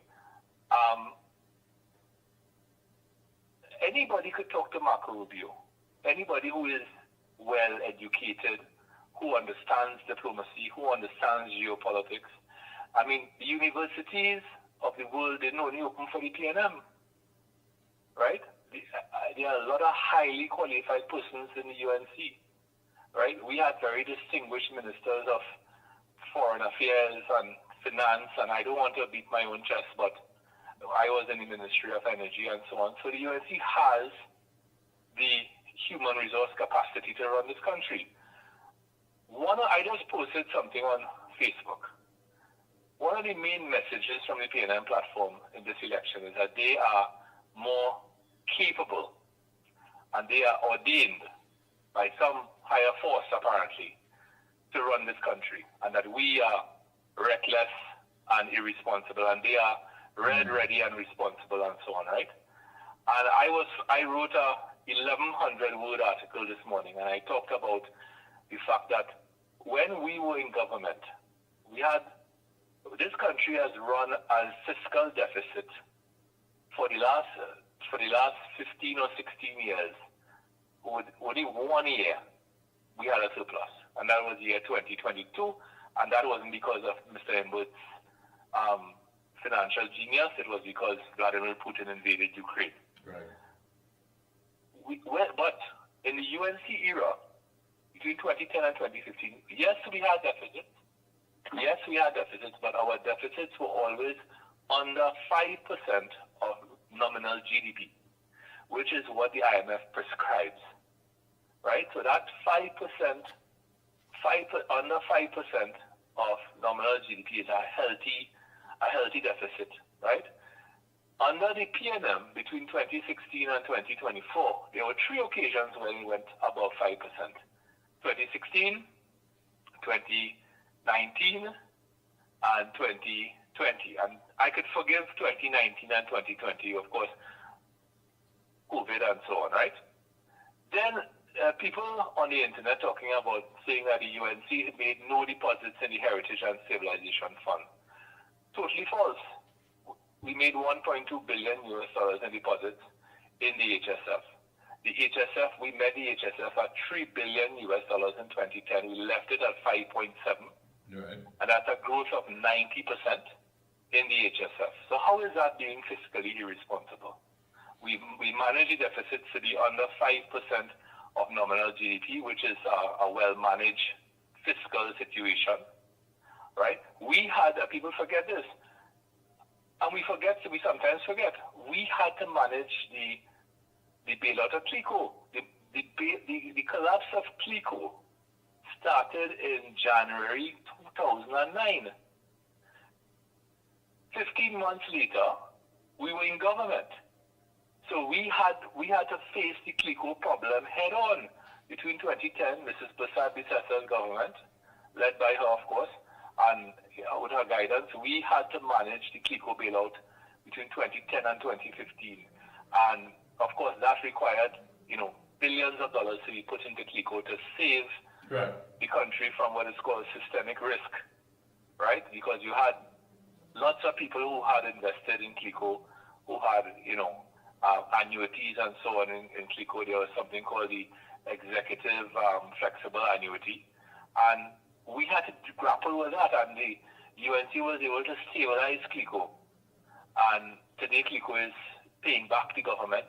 Anybody could talk to Marco Rubio. Anybody who is well educated, who understands diplomacy, who understands geopolitics. I mean, the universities of the world, they're only open for the PNM, right? There are a lot of highly qualified persons in the UNC, right? We had very distinguished ministers of foreign affairs and finance, and I don't want to beat my own chest, but I was in the Ministry of Energy and so on. So the UNC has the human resource capacity to run this country. I just posted something on Facebook. One of the main messages from the PNM platform in this election is that they are more capable and they are ordained by some higher force, apparently, to run this country, and that we are reckless and irresponsible, and they are red, ready, and responsible, and so on, right? And I wrote a 1,100-word article this morning, and I talked about the fact that when we were in government, this country has run a fiscal deficit for the last 15 or 16 years. With only 1 year, we had a surplus, and that was the year 2022, and that wasn't because of Mr. Embert's financial genius. It was because Vladimir Putin invaded Ukraine. Right. But in the UNC era, between 2010 and 2015, yes, we had deficits. Yes, we had deficits, but our deficits were always under 5% of nominal GDP, which is what the IMF prescribes. right? So that's 5%, under 5% of nominal GDP is a healthy deficit, right? Under the PNM, between 2016 and 2024, there were 3 occasions when we went above 5%. 2016, 2019, and 2020. And I could forgive 2019 and 2020, of course, COVID and so on, right? Then people on the internet talking about saying that the UNC made no deposits in the Heritage and Stabilization Fund. Totally false. We made $1.2 billion in deposits in the HSF. The HSF, we met the HSF at $3 billion in 2010. We left it at 5.7. Right. And that's a growth of 90% in the HSF. So how is that being fiscally irresponsible? We manage the deficits to be under 5% of nominal GDP, which is a well-managed fiscal situation, right? We had, people forget this, and we sometimes forget, we had to manage the bailout of CLICO. The collapse of CLICO started in January 2009. 15 months later, we were in government. So we had to face the CLICO problem head on. Between 2010, Mrs. Prasad Bissasa's government, led by her, of course, and with her guidance, we had to manage the CLICO bailout between 2010 and 2015. And of course, that required, billions of dollars to be put into CLICO to save the country from what is called systemic risk, right? Because you had lots of people who had invested in CLICO, who had, annuities and so on in CLICO. There was something called the executive flexible annuity. And we had to grapple with that, and the UNC was able to stabilize CLICO. And today CLICO is paying back the government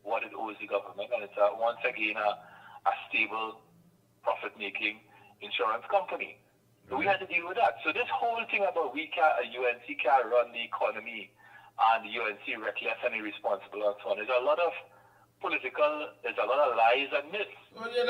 what it owes the government, and it's once again a stable, profit-making insurance company. So we had to deal with that. So this whole thing about UNC can't run the economy and the UNC reckless and irresponsible and so on, there's a lot of lies and myths. Well, yeah,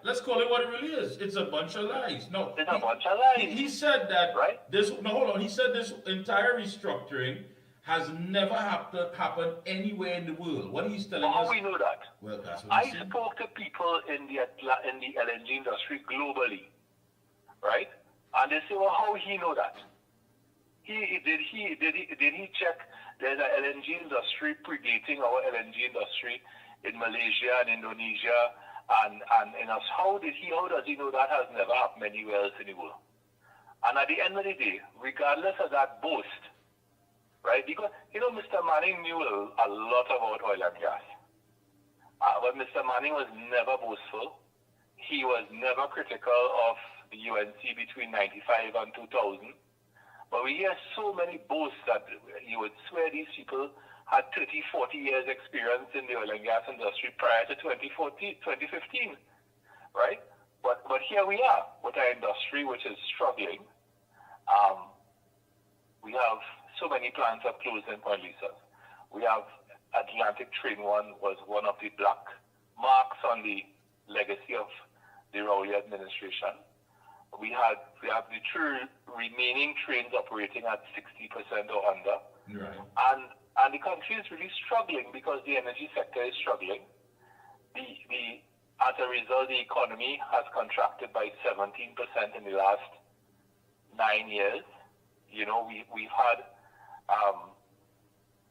let's call it what it really is. It's a bunch of lies. No, it's a bunch of lies. He said that, right? Hold on. He said this entire restructuring has never happened anywhere in the world. What he's telling us. How we know that? Well, that's what I spoke to people in the LNG industry globally, right? And they say, well, how he know that? Did he check? There's an LNG industry predating our LNG industry in Malaysia and Indonesia, and how does he know that has never happened anywhere else in the world? And at the end of the day, regardless of that boast, right? Because Mr. Manning knew a lot about oil and gas, but Mr. Manning was never boastful. He was never critical of the UNC between 95 and 2000. But we hear so many boasts that you would swear these people had 30, 40 years experience in the oil and gas industry prior to 2015, right? But here we are with our industry, which is struggling. We have so many plants have closed in Point Lisa. We have Atlantic Train 1 was one of the black marks on the legacy of the Rowley administration. We have the two remaining trains operating at 60% or under. Right. And the country is really struggling because the energy sector is struggling. As a result, the economy has contracted by 17% in the last 9 years. We've had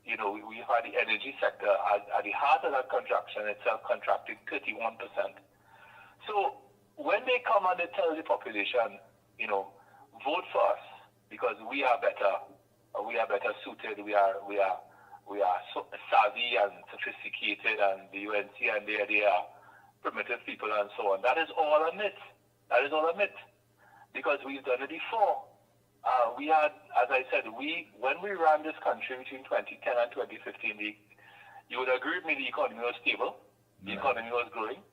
the energy sector at the heart of that contraction itself contracted 31%. So when they come and they tell the population, vote for us because we are better suited, we are so savvy and sophisticated, and the UNC and they are primitive people and so on. That is all a myth. Because we've done it before. We had, as I said, when we ran this country between 2010 and 2015, you would agree with me, the economy was stable, the economy was growing.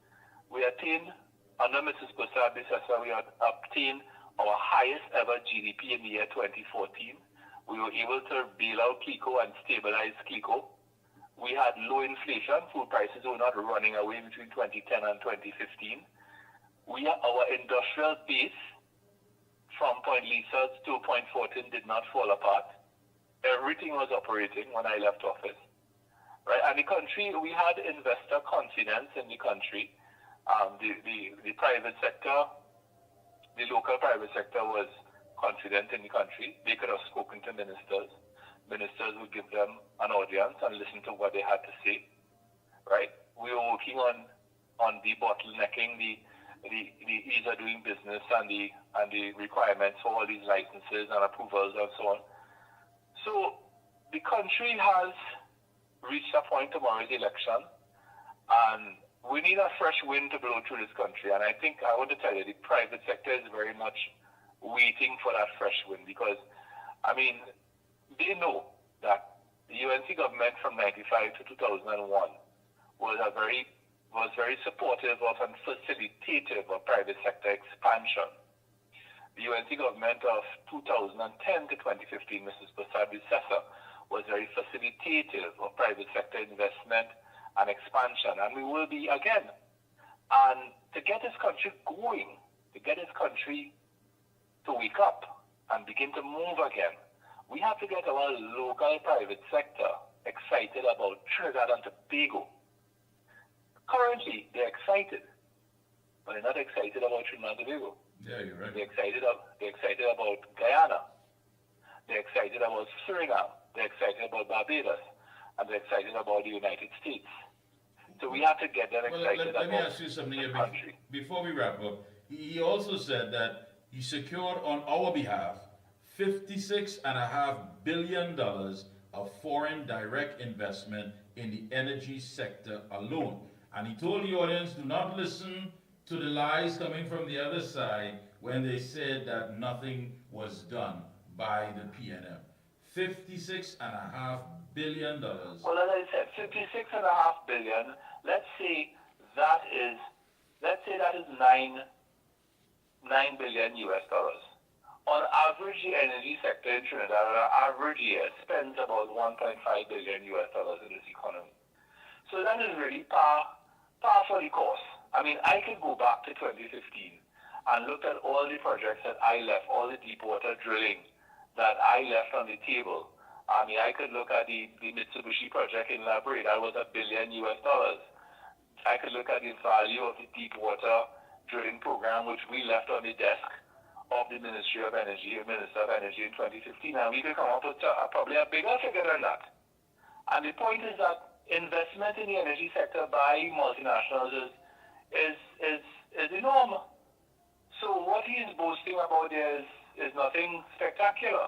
We attained, under Mrs. Prasad Bisasa, we had obtained our highest ever GDP in the year 2014. We were able to bail out CLICO and stabilize CLICO. We had low inflation. Food prices were not running away between 2010 and 2015. Our industrial base from Point Lisa to Point Fortin did not fall apart. Everything was operating when I left office. Right? And the country, we had investor confidence in the country. The private sector, the local private sector was confident in the country. They could have spoken to ministers. Ministers would give them an audience and listen to what they had to say. Right? We were working on debottlenecking the ease of doing business and the requirements for all these licenses and approvals and so on. So the country has reached a point tomorrow's election, and we need a fresh wind to blow through this country. And I think I want to tell you, the private sector is very much waiting for that fresh wind, because, I mean, they know that the UNC government from 95 to 2001 was very supportive of and facilitative of private sector expansion. The UNC government of 2010 to 2015, Mrs. Prasad-Bissessar, was very facilitative of private sector investment and expansion, and we will be again. And to get this country going, to get this country to wake up and begin to move again, we have to get our local private sector excited about Trinidad and Tobago. Currently, they're excited, but they're not excited about Trinidad and Tobago. Yeah, you're right. They're excited about Guyana. They're excited about Suriname. They're excited about Barbados. And they're excited about the United States. So we have to get them excited let me ask you something here before we wrap up. He also said that he secured on our behalf $56.5 billion of foreign direct investment in the energy sector alone. And he told the audience, do not listen to the lies coming from the other side when they said that nothing was done by the PNM. $56.5 billion. Well, as I said, $56.5 billion. Let's say that is 9 billion US dollars. On average, the energy sector in Trinidad, on an average year, spends about 1.5 billion US dollars in this economy. So that is really par for the course. I mean, I could go back to 2015 and look at all the projects that I left, all the deep water drilling that I left on the table. I mean, I could look at the Mitsubishi project in Labrador, that was $1 billion US dollars. I could look at the value of the deep water drilling program, which we left on the desk of the Ministry of Energy, Minister of Energy in 2015, and we could come up with probably a bigger figure than that. And the point is that investment in the energy sector by multinationals is enormous. So what he is boasting about there is nothing spectacular.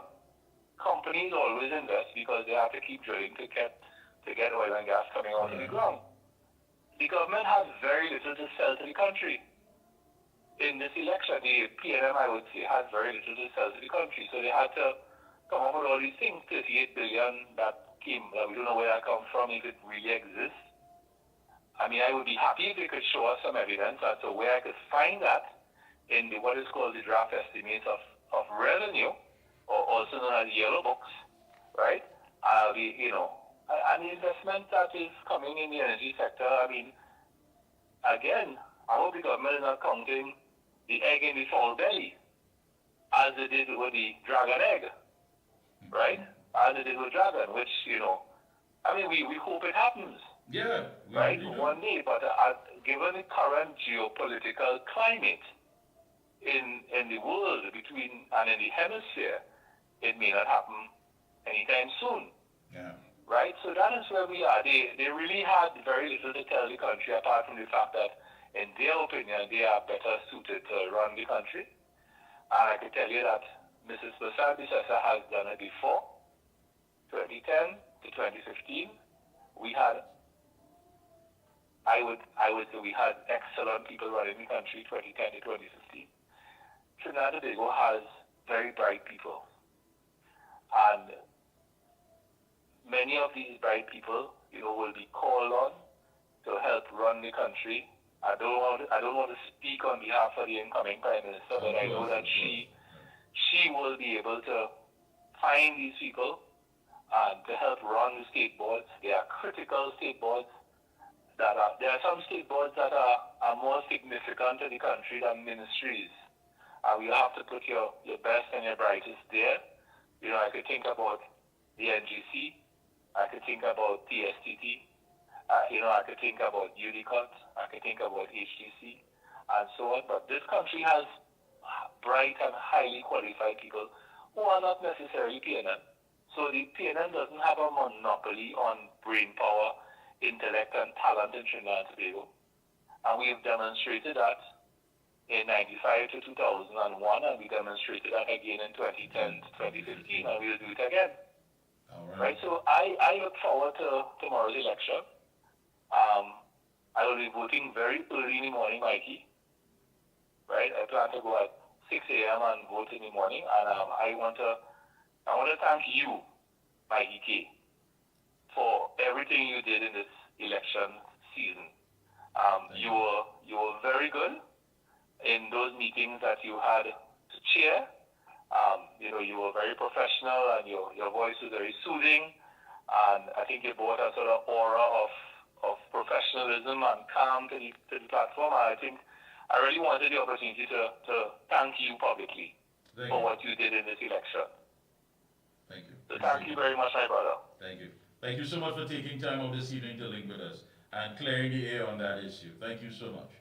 Companies always invest because they have to keep drilling to get oil and gas coming out of the ground. The government has very little to sell to the country. In this election, the PNM, I would say, has very little to sell to the country. So they had to come up with all these things, 38 billion that came, we don't know where that comes from, if it really exists. I mean, I would be happy if they could show us some evidence as to where I could find that in what is called the draft estimates of revenue, or also known as yellow books, right? And the investment that is coming in the energy sector, I mean, again, I hope the government is not counting the egg in the fowl belly, as they did with the dragon egg, right? As they did with dragon, which, I mean, we hope it happens. Yeah. Right? One day, but given the current geopolitical climate in the world and in the hemisphere, it may not happen anytime soon. Yeah. Right? So that is where we are. They really had very little to tell the country, apart from the fact that, in their opinion, they are better suited to run the country. And I can tell you that Mrs. Prasad-Bissessar has done it before. 2010 to 2015, we had, I would say we had excellent people running the country 2010 to 2015. Trinidad and Tobago has very bright people. And many of these bright people, will be called on to help run the country. I don't want to speak on behalf of the incoming Prime Minister, but I know that she will be able to find these people and to help run the state boards. They are critical state boards. There are some state boards that are more significant to the country than ministries. You have to put your best and your brightest there. You know, I could think about the NGC. I could think about TSTT. You know, I could think about UDCOT. I could think about HTC and so on. But this country has bright and highly qualified people who are not necessarily PNN. So the PNN doesn't have a monopoly on brain power, intellect, and talent in Trinidad and Tobago. And we've demonstrated that in 95 to 2001, and we demonstrated that again in 2010 to 2015, and we'll do it again. All right. Right? So I look forward to tomorrow's election. I will be voting very early in the morning, Mikey. Right? I plan to go at 6 a.m. and vote in the morning, and I want to thank you, Mickie K, for everything you did in this election season. You were very good in those meetings that you had to chair. You know, you were very professional, and your voice was very soothing, and I think you brought a sort of aura of professionalism and calm to the platform. And I think I really wanted the opportunity to thank you publicly for what you did in this election. Thank you. So thank you very much, my brother. Thank you. Thank you so much for taking time out this evening to link with us and clearing the air on that issue. Thank you so much.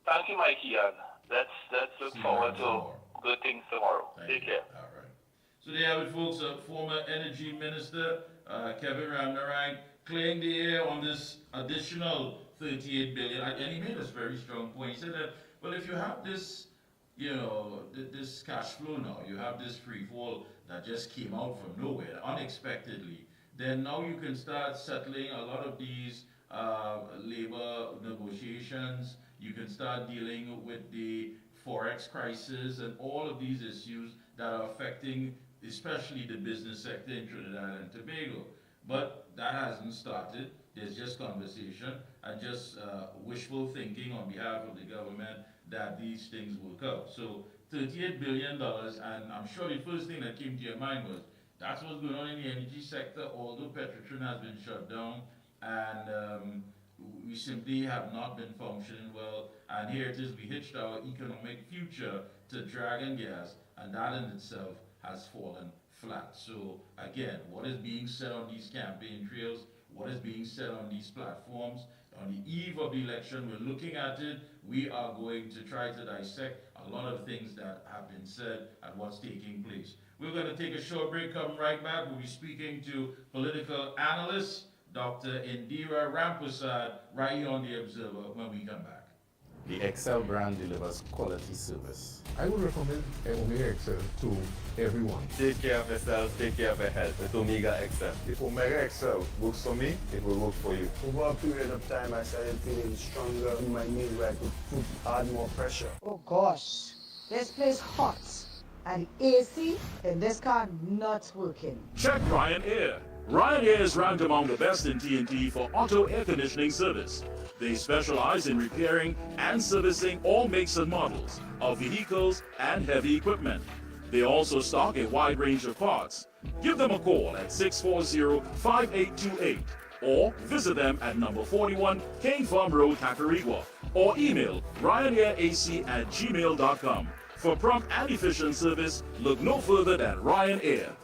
Thank you, Mikey, and let's look forward to good things tomorrow. Take care. All right. So there you have it, folks. Former Energy Minister Kevin Ramnarang clearing the air on this additional $38 billion. And he made a very strong point. He said that, well, if you have this, you know, this cash flow now, you have this free fall that just came out from nowhere, unexpectedly, then now you can start settling a lot of these labor negotiations. You can start dealing with the Forex crisis and all of these issues that are affecting especially the business sector in Trinidad and Tobago. But that hasn't started. There's just conversation and just wishful thinking on behalf of the government that these things will come. So $38 billion, and I'm sure the first thing that came to your mind was, that's what's going on in the energy sector, although Petrotrin has been shut down, and we simply have not been functioning well, and here it is, we hitched our economic future to Dragon Gas, and that in itself has fallen flat. So again, what is being said on these campaign trails, what is being said on these platforms, on the eve of the election, we're looking at it, we are going to try to dissect a lot of things that have been said and what's taking place. We're going to take a short break, come right back. We'll be speaking to political analyst, Dr. Indira Rampersad, right here on The Observer when we come back. The Excel brand delivers quality service. I would recommend Omega Excel to everyone. Take care of yourself, take care of your health with Omega Excel. If Omega Excel works for me, it will work for you. Over a period of time, I started feeling stronger in my knee where I could add more pressure. Oh gosh, this place hot. And the AC in this car not working. Check Ryan Air. Ryan Air is ranked among the best in TNT for auto air conditioning service. They specialize in repairing and servicing all makes and models of vehicles and heavy equipment. They also stock a wide range of parts. Give them a call at 640-5828 or visit them at number 41 King Farm Road, Tacarigua, or email ryanairac@gmail.com. For prompt and efficient service, look no further than Ryan Air.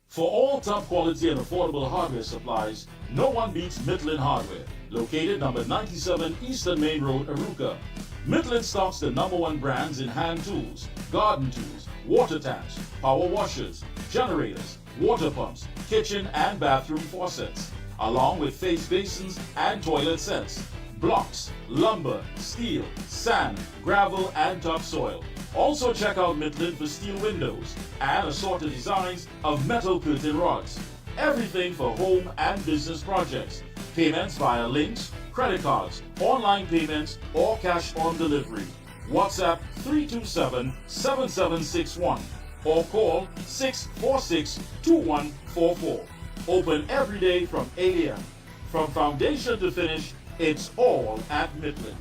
For all top quality and affordable hardware supplies, no one beats Midland Hardware, located number 97 Eastern Main Road, Aruca. Midland stocks the #1 brands in hand tools, garden tools, water tanks, power washers, generators, water pumps, kitchen and bathroom faucets, along with face basins and toilet sets, blocks, lumber, steel, sand, gravel, and topsoil. Also check out Midland for steel windows and assorted designs of metal curtain rods. Everything for home and business projects. Payments via links, credit cards, online payments, or cash on delivery. WhatsApp 327-7761 or call 646-2144. Open every day from 8 a.m. From foundation to finish, it's all at Midland.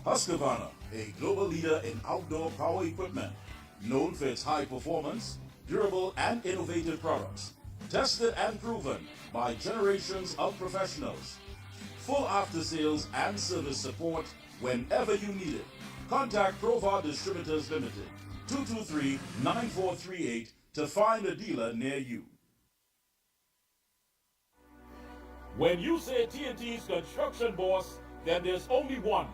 Husqvarna, a global leader in outdoor power equipment, known for its high performance, durable and innovative products, tested and proven by generations of professionals. Full after-sales and service support whenever you need it. Contact Provar Distributors Limited, 223-9438 to find a dealer near you. When you say TNT's construction boss, then there's only one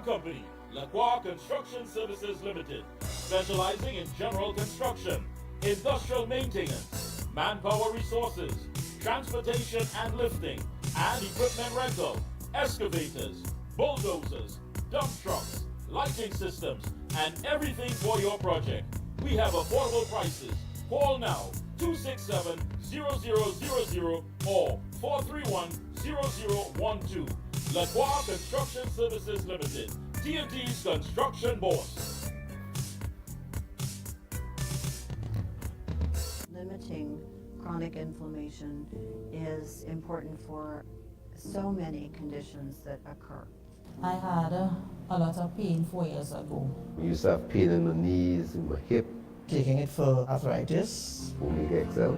company, Lacroix Construction Services Limited, specializing in general construction, industrial maintenance, manpower resources, transportation and lifting, and equipment rental, excavators, bulldozers, dump trucks, lighting systems, and everything for your project. We have affordable prices. Call now, 267-0000 or 431-0012. Lacroix Construction Services Limited, TNT's construction boss. Limiting chronic inflammation is important for so many conditions that occur. I had a lot of pain 4 years ago. I used to have pain in my knees, in my hip. Taking it for arthritis. Mickie K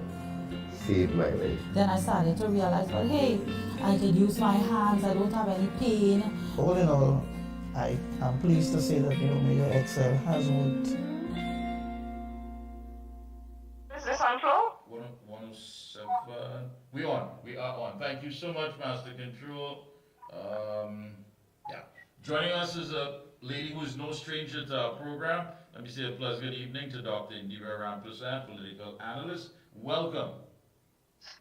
saved my life. Then I started to realize, well, hey, I could use my hands, I don't have any pain. All in all, I am pleased to say that Omega XL has worked. Is this on floor? 107. We are on. Thank you so much, Master Control. Joining us is a lady who is no stranger to our program. Let me say a pleasant good evening to Dr. Indira Ramprasad, political analyst. Welcome.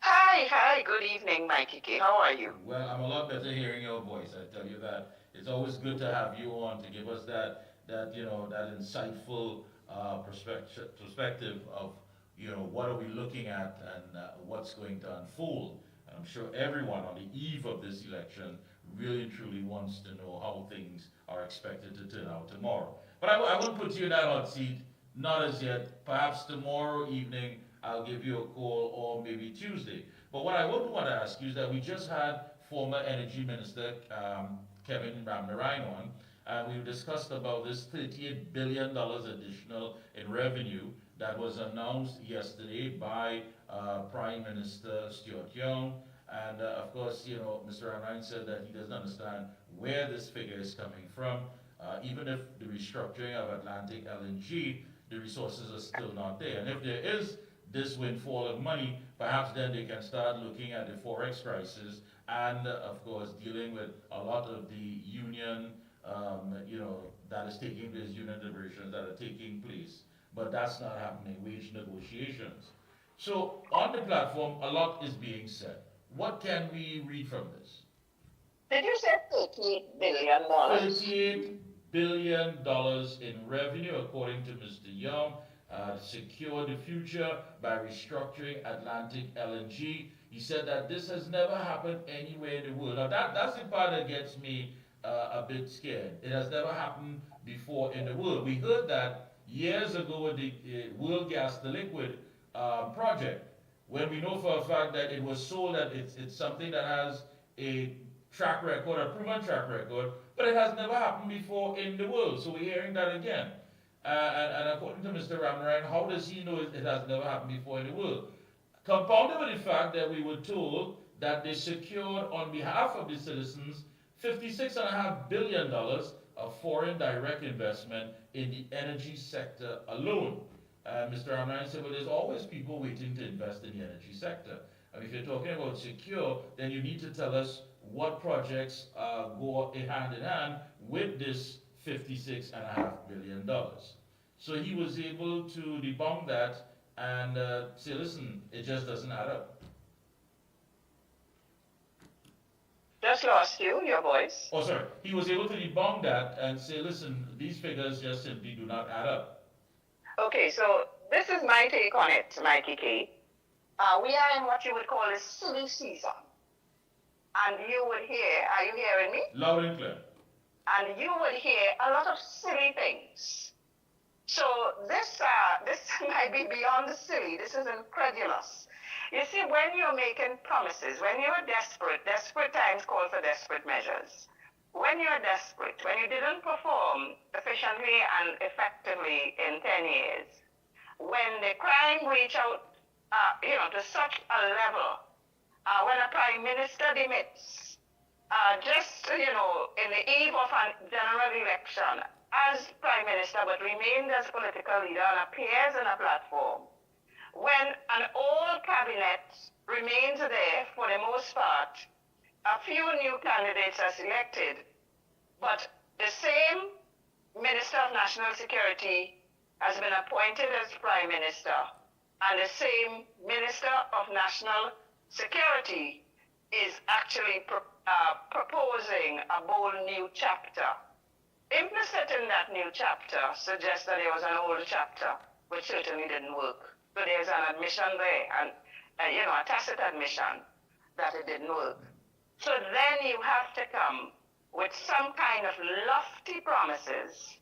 Hi, good evening, Mickie K. How are you? Well, I'm a lot better hearing your voice, I tell you that. It's always good to have you on to give us that insightful perspective of, what are we looking at and what's going to unfold. And I'm sure everyone on the eve of this election really and truly wants to know how things are expected to turn out tomorrow. But I won't put you in that hot seat, not as yet. Perhaps tomorrow evening I'll give you a call, or maybe Tuesday. But what I would want to ask you is that we just had former Energy Minister Kevin Ramnarine on, and we discussed about this $38 billion additional in revenue that was announced yesterday by Prime Minister Stuart Young. And of course, Mr. Ramnarine said that he doesn't understand where this figure is coming from. Even if the restructuring of Atlantic LNG, the resources are still not there. And if there is this windfall of money, perhaps then they can start looking at the Forex crisis and, of course, dealing with a lot of the union, that is taking place, union deliberations that are taking place. But that's not happening, wage negotiations. So on the platform, a lot is being said. What can we read from this? Did you say $38 billion? $38 billion in revenue, according to Mr. Young. Secure the future by restructuring Atlantic LNG. He said that this has never happened anywhere in the world. Now that's the part that gets me a bit scared. It has never happened before in the world. We heard that years ago with the World Gas to Liquid project, when we know for a fact that it was sold, that it's something that has a track record, a proven track record, but it has never happened before in the world. So we're hearing that again. And according to Mr. Ramnarine, how does he know it has never happened before in the world? Compounded with the fact that we were told that they secured on behalf of the citizens $56.5 billion of foreign direct investment in the energy sector alone. Mr. Ramnarine said, well, there's always people waiting to invest in the energy sector. And if you're talking about secure, then you need to tell us what projects go hand in hand with this $56.5 billion. So he was able to debunk that and say, listen, it just doesn't add up. Just lost your voice. Oh, sorry. He was able to debunk that and say, listen, these figures just simply do not add up. Okay, so this is my take on it, Mickie K. We are in what you would call a silly season. And you would hear, are you hearing me? Loud and clear. And you would hear a lot of silly things. So this might be beyond the silly. This is incredulous. You see, when you're making promises, when you're desperate times call for desperate measures. when you're desperate, when you didn't perform efficiently and effectively in 10 years, when the crime reach out, to such a level, when a prime minister demits, in the eve of a general election, as prime minister, but remains as political leader and appears in a platform, when an old cabinet remains there for the most part, a few new candidates are selected, but the same Minister of National Security has been appointed as Prime Minister, and the same Minister of National Security is actually proposing a bold new chapter. Implicit in that new chapter suggests that there was an old chapter, which certainly didn't work. So there's an admission there, and a tacit admission that it didn't work. So then you have to come with some kind of lofty promises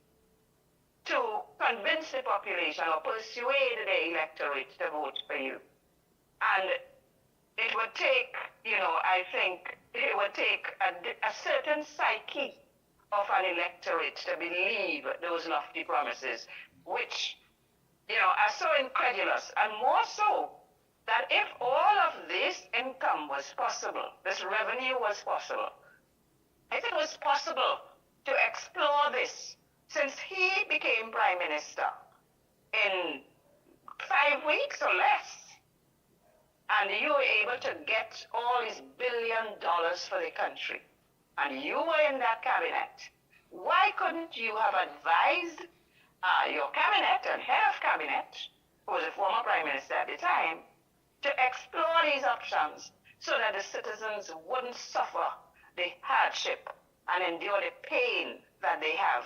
to convince the population or persuade the electorate to vote for you. And it would take, I think, it would take a certain psyche of an electorate to believe those lofty promises, which, are so incredulous, and more so that if all of this income was possible, this revenue was possible, if it was possible to explore this, since he became prime minister in 5 weeks or less, and you were able to get all these $1 billion for the country, and you were in that cabinet, why couldn't you have advised your cabinet and head of cabinet, who was a former prime minister at the time, to explore these options so that the citizens wouldn't suffer the hardship and endure the pain that they have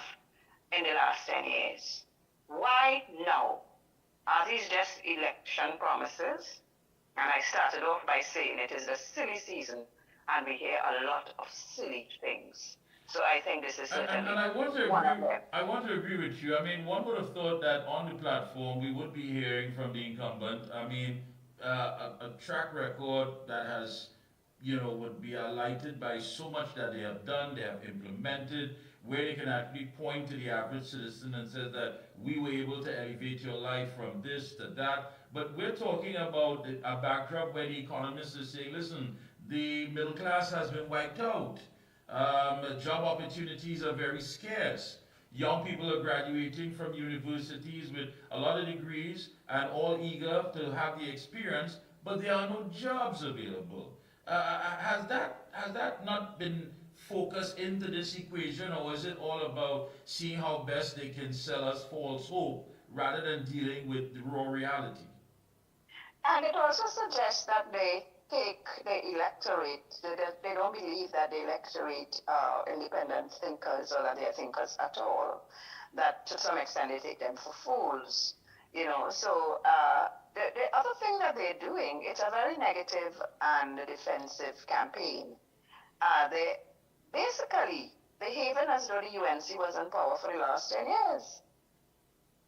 in the last 10 years? Why now? Are these just election promises? And I started off by saying it is a silly season, and we hear a lot of silly things. So I think this is certainly and I want to one of agree. them. I want to agree with you. I mean, one would have thought that on the platform we would be hearing from the incumbent. I mean, a track record that has, would be highlighted by so much that they have done, they have implemented, where they can actually point to the average citizen and say that we were able to elevate your life from this to that. But we're talking about a backdrop where the economists is saying, listen, the middle class has been wiped out. Job opportunities are very scarce. Young people are graduating from universities with a lot of degrees and all eager to have the experience, but there are no jobs available. Has that not been focused into this equation, or is it all about seeing how best they can sell us false hope rather than dealing with the raw reality? And it also suggests that they take the electorate, they don't believe that the electorate are independent thinkers or that they're thinkers at all, that to some extent they take them for fools, So the other thing that they're doing, it's a very negative and defensive campaign. They basically behaving as though the UNC was in power for the last 10 years.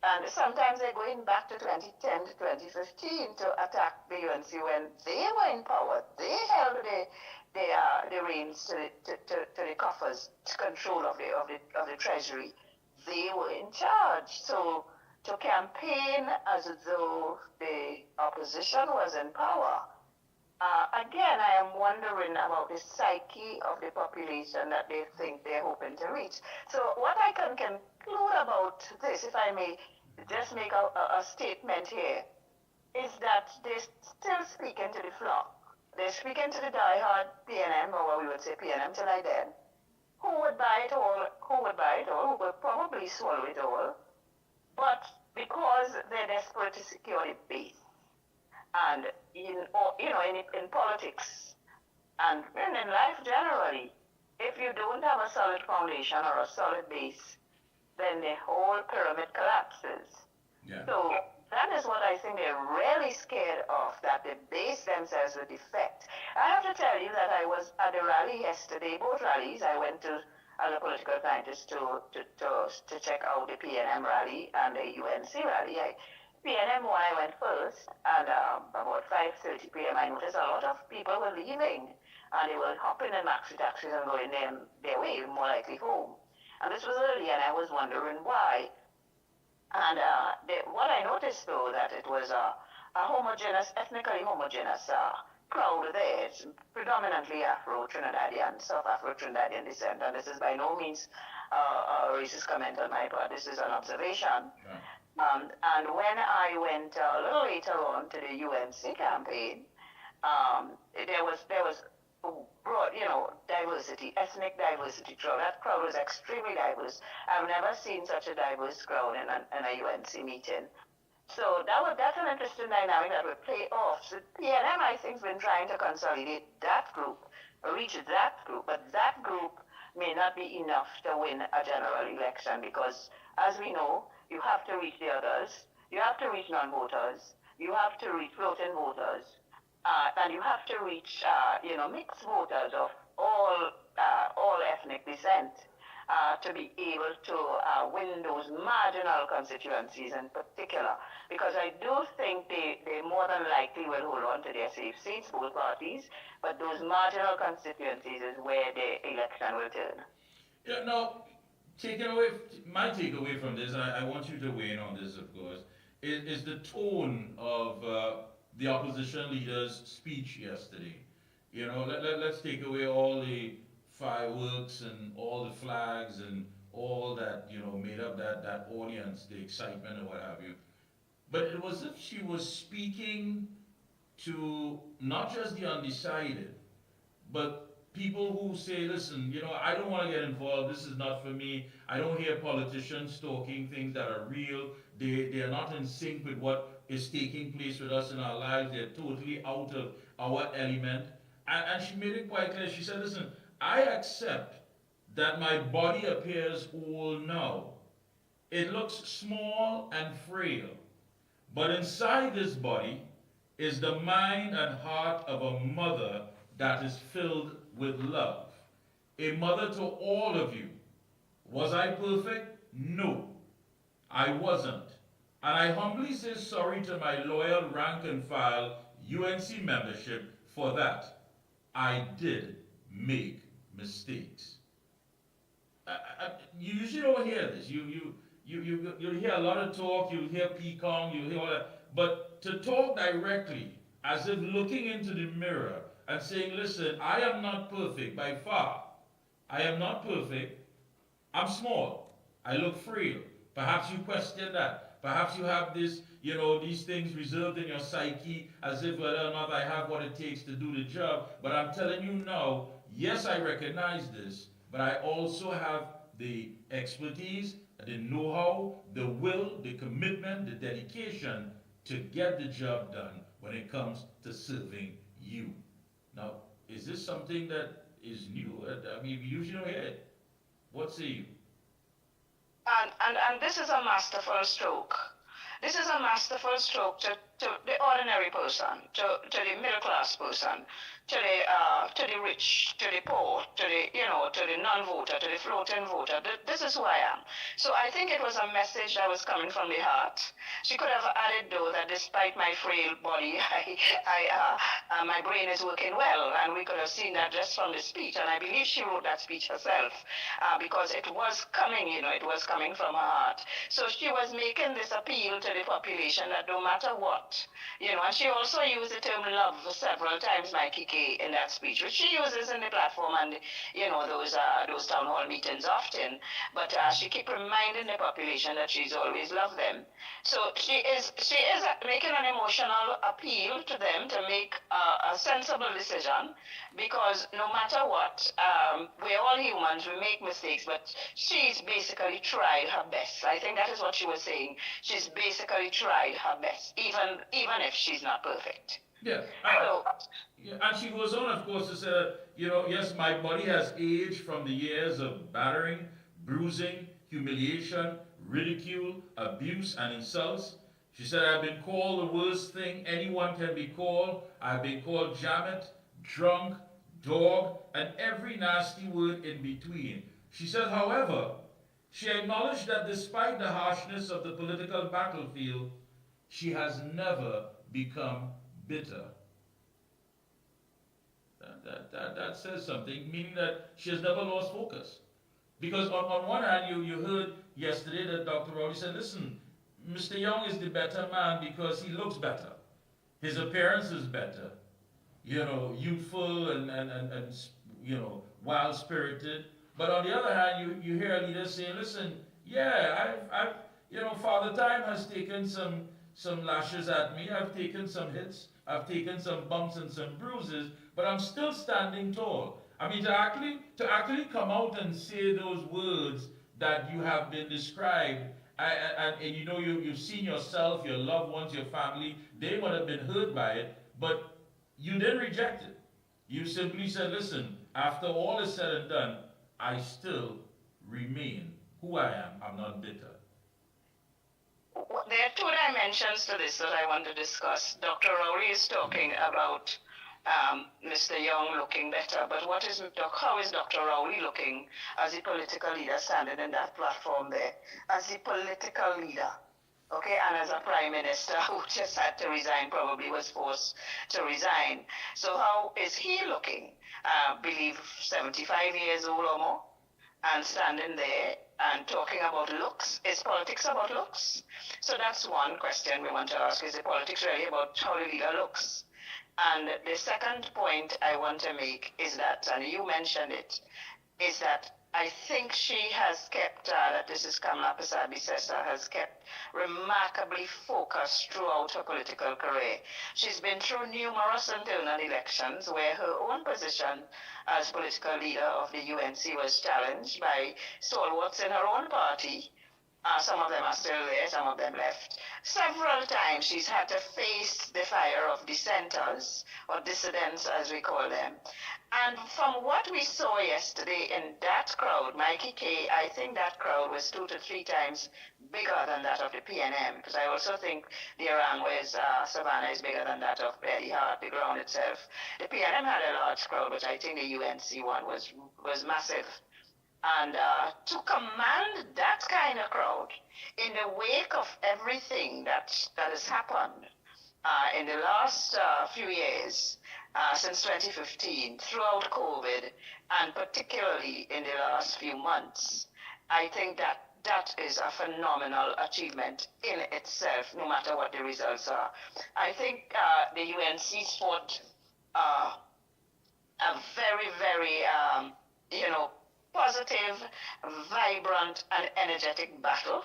And sometimes they're going back to 2010 to 2015 to attack the UNC when they were in power. They held the reins to the coffers, to control of the treasury. They were in charge. So to campaign as though the opposition was in power, again, I am wondering about the psyche of the population that they think they're hoping to reach. So what I can conclude about this, if I may just make a statement here, is that they're still speaking to the flock. They're speaking to the diehard PNM, or we would say PNM till I then. Who would buy it all? Who would probably swallow it all. But because they're desperate to secure the base, and in politics, and in life generally, if you don't have a solid foundation or a solid base, then the whole pyramid collapses. Yeah. So that is what I think they're really scared of, that the base themselves will defect. I have to tell you that I was at the rally yesterday, both rallies. I went to, as a political scientist, to check out the PNM rally and the UNC rally. PNM when I went first, and about 5:30 p.m. I noticed a lot of people were leaving, and they were hopping in maxi taxis and going their way, more likely home. And this was early, and I was wondering why. And what I noticed, though, that it was a homogeneous, ethnically homogeneous crowd there. It's predominantly Afro-Trinidadian, South Afro-Trinidadian descent, and this is by no means a racist comment on my part. This is an observation. And when I went a little later on to the UNC campaign, there was broad, diversity, ethnic diversity crowd. That crowd was extremely diverse. I've never seen such a diverse crowd in a UNC meeting. So that's an interesting dynamic that would play off. So PNM, I think, has been trying to consolidate that group, reach that group, but that group may not be enough to win a general election because, as we know, you have to reach the others, you have to reach non-voters, you have to reach floating voters, and you have to reach, mixed voters of all ethnic descent to be able to win those marginal constituencies in particular. Because I do think they more than likely will hold on to their safe seats, both parties, but those marginal constituencies is where the election will turn. Yeah, now, my takeaway from this, I want you to weigh in on this, of course, is the tone of the opposition leader's speech yesterday. Let's take away all the fireworks and all the flags and all that, made up that audience, the excitement and what have you. But it was as if she was speaking to not just the undecided, but people who say, listen, I don't want to get involved, this is not for me. I don't hear politicians talking things that are real. They are not in sync with what is taking place with us in our lives. They're totally out of our element. And she made it quite clear. She said, listen, I accept that my body appears old now. It looks small and frail. But inside this body is the mind and heart of a mother that is filled with love. A mother to all of you. Was I perfect? No, I wasn't. And I humbly say sorry to my loyal rank and file UNC membership for that. I did make mistakes. You usually don't hear this. You'll hear a lot of talk, you'll hear pecan, you'll hear all that. But to talk directly, as if looking into the mirror and saying, listen, I am not perfect by far. I am not perfect. I'm small. I look frail. Perhaps you question that. Perhaps you have this, these things reserved in your psyche as if whether or not I have what it takes to do the job. But I'm telling you now, yes, I recognize this, but I also have the expertise, the know-how, the will, the commitment, the dedication to get the job done when it comes to serving you. Now, is this something that is new? I mean, we usually don't hear it. What say you? And this is a masterful stroke. This is a masterful stroke to the ordinary person, to the middle class person, to the rich, to the poor, to the non-voter, to the floating voter. This is who I am. So I think it was a message that was coming from the heart. She could have added, though, that despite my frail body, my brain is working well, and we could have seen that just from the speech. And I believe she wrote that speech herself because it was coming, it was coming from her heart. So she was making this appeal to the population that no matter what, and she also used the term love several times, Mickie K, in that speech, which she uses in the platform and those town hall meetings often. But she keep reminding the population that she's always loved them. So she is making an emotional appeal to them to make a sensible decision, because no matter what, we're all humans, we make mistakes, but she's basically tried her best. I think that is what she was saying. She's basically tried her best, even if she's not perfect. Yeah. And she goes on, of course, to say, yes, my body has aged from the years of battering, bruising, humiliation, ridicule, abuse, and insults. She said, I've been called the worst thing anyone can be called. I've been called jammet, drunk, dog, and every nasty word in between. She said, however, she acknowledged that despite the harshness of the political battlefield, she has never become bitter. That says something, meaning that she has never lost focus. Because on one hand, you heard yesterday that Dr. Rowley said, listen, Mr. Young is the better man because he looks better. His appearance is better. You know, youthful and you know, wild-spirited. But on the other hand, you hear leaders saying, listen, yeah, I've you know, Father Time has taken some lashes at me. I've taken some hits. I've taken some bumps and some bruises, but I'm still standing tall. I mean, to actually come out and say those words that you have been described, and you know, you've seen yourself, your loved ones, your family, they would have been hurt by it, but you didn't reject it. You simply said, listen, after all is said and done, I still remain who I am. I'm not bitter. There are two dimensions to this that I want to discuss. Dr. Rowley is talking about Mr. Young looking better, but how is Dr. Rowley looking as a political leader standing in that platform there? As a political leader, okay, and as a prime minister who just had to resign, probably was forced to resign. So how is he looking? Believe 75 years old or more, and standing there and talking about looks. Is politics about looks? So that's one question we want to ask. Is the politics really about how the leader looks? And the second point I want to make is that, and you mentioned it, is that I think she has kept, that this is Kamala Persad-Bissessar, has kept remarkably focused throughout her political career. She's been through numerous internal elections where her own position as political leader of the UNC was challenged by stalwarts in her own party. Some of them are still there, some of them left. Several times she's had to face the fire of dissenters, or dissidents as we call them. And from what we saw yesterday in that crowd, Mickie K, I think that crowd was 2 to 3 times bigger than that of the PNM, because I also think the Arangways Savannah is bigger than that of Belly Heart, the ground itself. The PNM had a large crowd, but I think the UNC one was massive. And to command that kind of crowd in the wake of everything that has happened in the last few years, since 2015, throughout COVID, and particularly in the last few months, I think that is a phenomenal achievement in itself, no matter what the results are. I think the UNC fought a very, very, positive, vibrant, and energetic battle,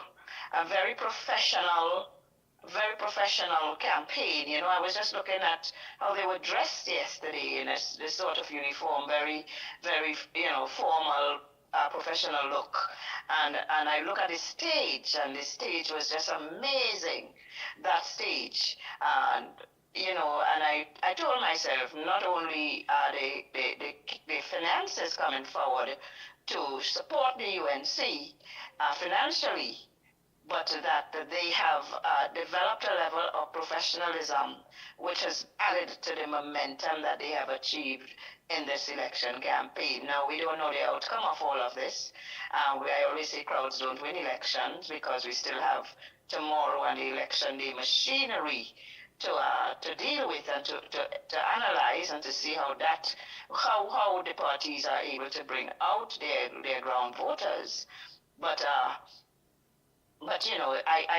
a very professional campaign. You know, I was just looking at how they were dressed yesterday in this sort of uniform, very, very, formal, professional look. And I look at the stage, and the stage was just amazing, that stage. And I told myself, not only are the finances coming forward to support the UNC financially, but that they have developed a level of professionalism which has added to the momentum that they have achieved in this election campaign. Now, we don't know the outcome of all of this. I always say crowds don't win elections, because we still have tomorrow and the election day machinery to deal with and to analyze and to see how the parties are able to bring out their ground voters. But I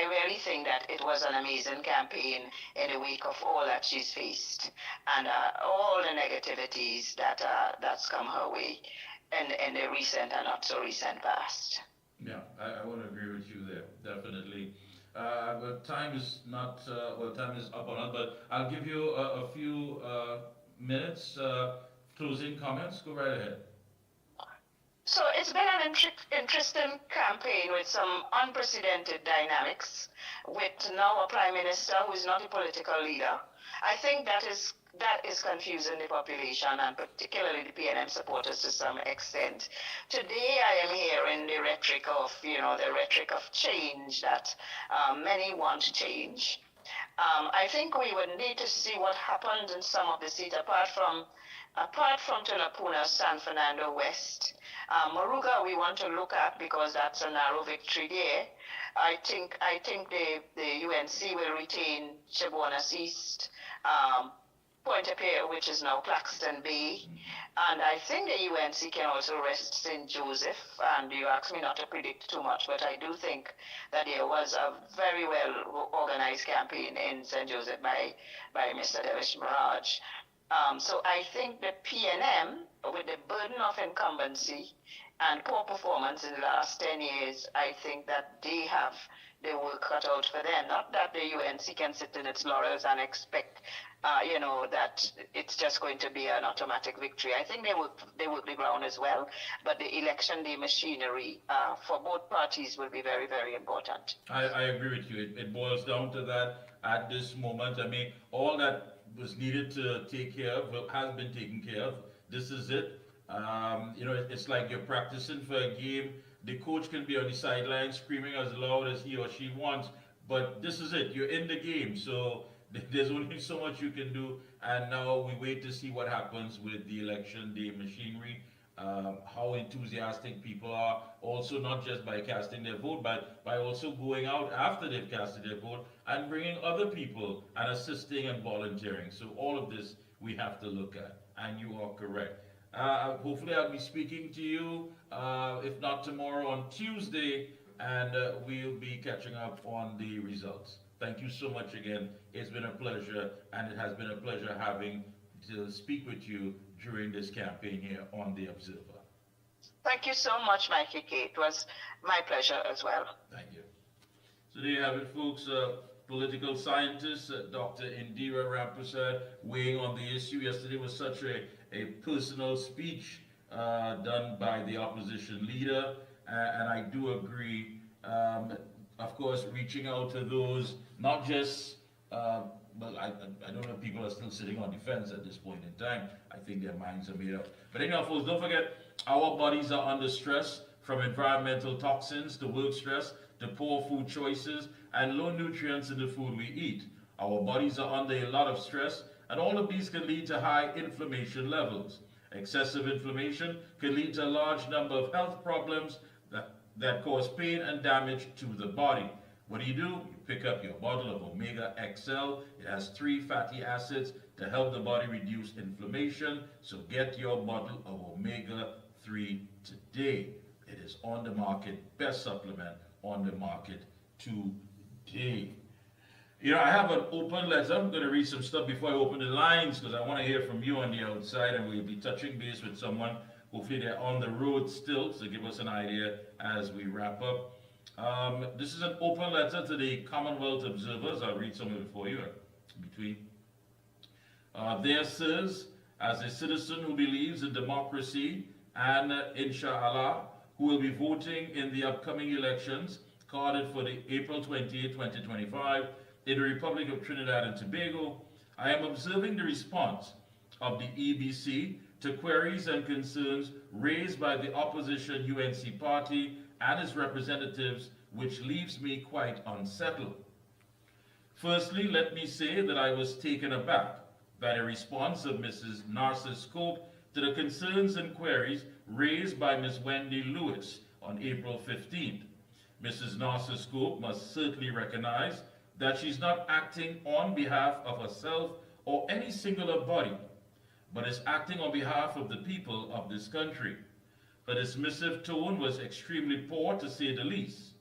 really think that it was an amazing campaign in the wake of all that she's faced and all the negativities that's come her way in the recent and not so recent past. Yeah, I want to agree with you there, definitely. But time is not, time is up on us, but I'll give you a few minutes, closing comments. Go right ahead. So it's been an interesting campaign with some unprecedented dynamics, with now a prime minister who is not a political leader. I think that is confusing the population, and particularly the PNM supporters to some extent. Today I am hearing the rhetoric of change, that many want change. I think we would need to see what happened in some of the seats, apart from apart from Tunapuna, San Fernando West, Moruga we want to look at because that's a narrow victory there. I think the UNC will retain Chaguanas East, Pointe-a-Pierre, which is now Claxton Bay, and I think the UNC can also rest St. Joseph. And you asked me not to predict too much, but I do think that there was a very well organized campaign in St. Joseph by Mr. Devish Mirage. So I think the PNM, with the burden of incumbency and poor performance in the last 10 years, I think that they have the work cut out for them. Not that the UNC can sit in its laurels and expect, that it's just going to be an automatic victory. I think they work the ground as well, but the election day machinery for both parties will be very, very important. I agree with you. It boils down to that at this moment. I mean, all that was needed to take care of has been taken care of. This is it. It's like you're practicing for a game. The coach can be on the sideline screaming as loud as he or she wants, but this is it. You're in the game, so there's only so much you can do. And now we wait to see what happens with the election day machinery, how enthusiastic people are, also not just by casting their vote, but by also going out after they've casted their vote and bringing other people and assisting and volunteering. So all of this we have to look at, and you are correct. Hopefully I'll be speaking to you, if not tomorrow, on Tuesday, and we'll be catching up on the results. Thank you so much again. It's been a pleasure, and it has been a pleasure having to speak with you during this campaign here on The Observer. Thank you so much, Mickie K. It was my pleasure as well. Thank you. So there you have it, folks. Political scientist, Dr. Indira Ramprasad, weighing on the issue. Yesterday was such a personal speech done by the opposition leader, and I do agree, of course, reaching out to those, not just, I don't know if people are still sitting on the fence at this point in time. I think their minds are made up. But anyhow, folks, don't forget, our bodies are under stress, from environmental toxins to work stress to poor food choices and low nutrients in the food we eat. Our bodies are under a lot of stress, and all of these can lead to high inflammation levels. Excessive inflammation can lead to a large number of health problems that cause pain and damage to the body. What do? You pick up your bottle of Omega XL. It has 3 fatty acids to help the body reduce inflammation. So get your bottle of Omega 3 today. It is on the market, best supplement on the market today. I have an open letter. I'm going to read some stuff before I open the lines because I want to hear from you on the outside, and we'll be touching base with someone. Hopefully they're on the road still, so give us an idea as we wrap up. This is an open letter to the Commonwealth Observers. I'll read some of it for you in between. There says, as a citizen who believes in democracy and inshallah, who will be voting in the upcoming elections carded for the April 28, 2025 in the Republic of Trinidad and Tobago, I am observing the response of the EBC to queries and concerns raised by the opposition UNC party and its representatives, which leaves me quite unsettled. Firstly, let me say that I was taken aback by the response of Mrs. Narcissus Scope to the concerns and queries raised by Ms. Wendy Lewis on April 15th. Mrs. Narcissus Scope must certainly recognize that she's not acting on behalf of herself or any singular body, but is acting on behalf of the people of this country. Her dismissive tone was extremely poor, to say the least.